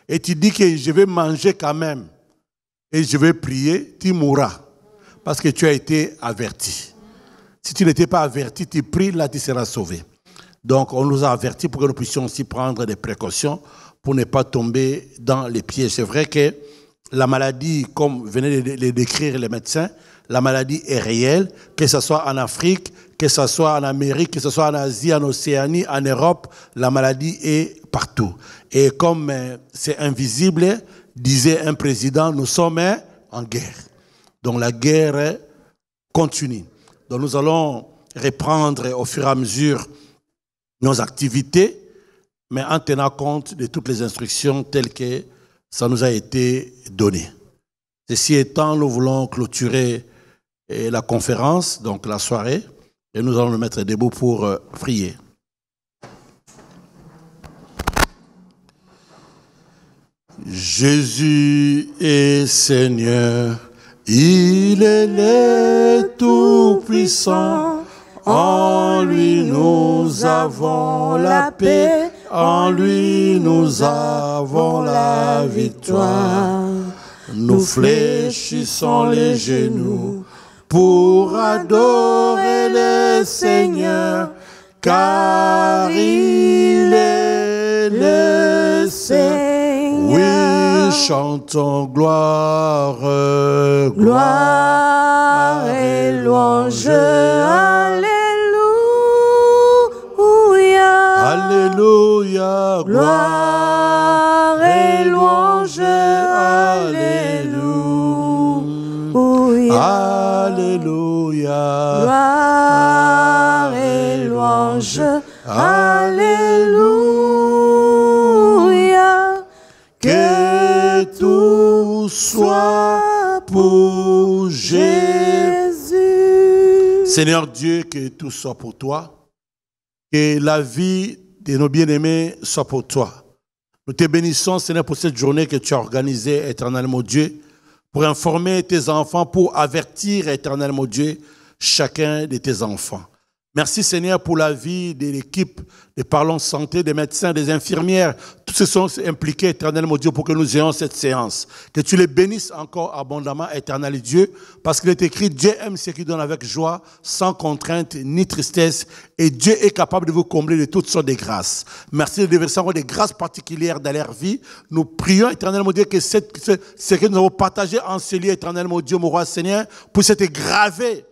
et tu dis que je vais manger quand même, et je vais prier, tu mourras. Parce que tu as été averti. Si tu n'étais pas averti, tu pries, là tu seras sauvé. Donc on nous a avertis pour que nous puissions aussi prendre des précautions pour ne pas tomber dans les pièges. C'est vrai que la maladie, comme venaient de le décrire les médecins, la maladie est réelle, que ce soit en Afrique, que ce soit en Amérique, que ce soit en Asie, en Océanie, en Europe, la maladie est partout. Et comme c'est invisible, disait un président, nous sommes en guerre. Donc la guerre continue. Donc nous allons reprendre au fur et à mesure nos activités, mais en tenant compte de toutes les instructions telles que ça nous a été donné. Ceci étant, nous voulons clôturer la conférence, donc la soirée, et nous allons nous mettre debout pour prier. Jésus est Seigneur, il est le Tout-Puissant. En lui nous avons la paix, en lui nous avons la victoire. Nous fléchissons les genoux pour adorer le Seigneur, car il est le Seigneur. Oui, chantons gloire, gloire et louange, alléluia, alléluia, gloire et louange, alléluia, alléluia, gloire et louange, alléluia. Que tout soit pour Jésus. Seigneur Dieu, que tout soit pour toi. Que la vie de nos bien-aimés soit pour toi. Nous te bénissons, Seigneur, pour cette journée que tu as organisée, éternellement Dieu, pour informer tes enfants, pour avertir, éternellement Dieu, chacun de tes enfants. Merci Seigneur pour la vie de l'équipe des Parlons Santé, des médecins, des infirmières. Tous ceux sont impliqués, éternellement Dieu, pour que nous ayons cette séance. Que tu les bénisses encore abondamment, éternel Dieu, parce qu'il est écrit, Dieu aime ceux qui donnent avec joie, sans contrainte ni tristesse, et Dieu est capable de vous combler de toutes sortes de grâces. Merci de déverser encore des grâces particulières dans leur vie. Nous prions, éternellement Dieu, que ce que nous avons partagé en ce lieu, éternellement Dieu, mon roi Seigneur, puisse être gravé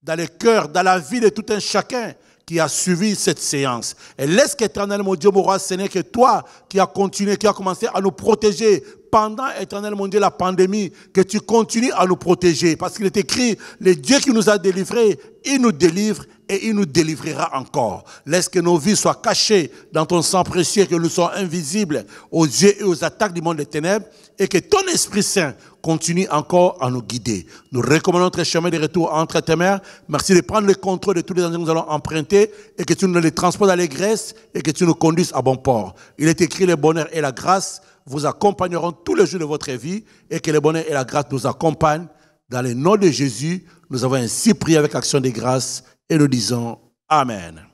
dans le cœur, dans la vie de tout un chacun qui a suivi cette séance. Et laisse qu'éternel mon Dieu, mon roi, Seigneur, que toi qui as continué, qui as commencé à nous protéger pendant, éternel mon Dieu, la pandémie, que tu continues à nous protéger. Parce qu'il est écrit, le Dieu qui nous a délivrés, il nous délivre et il nous délivrera encore. Laisse que nos vies soient cachées dans ton sang précieux, que nous soyons invisibles aux yeux et aux attaques du monde des ténèbres, et que ton Esprit Saint continue encore à nous guider. Nous recommandons notre chemin de retour entre tes mains. Merci de prendre le contrôle de tous les endroits que nous allons emprunter, et que tu nous les transportes dans les graisses, et que tu nous conduises à bon port. Il est écrit, le bonheur et la grâce vous accompagneront tous les jours de votre vie, et que le bonheur et la grâce nous accompagnent. Dans le nom de Jésus, nous avons ainsi prié avec action de grâce, et nous disons Amen.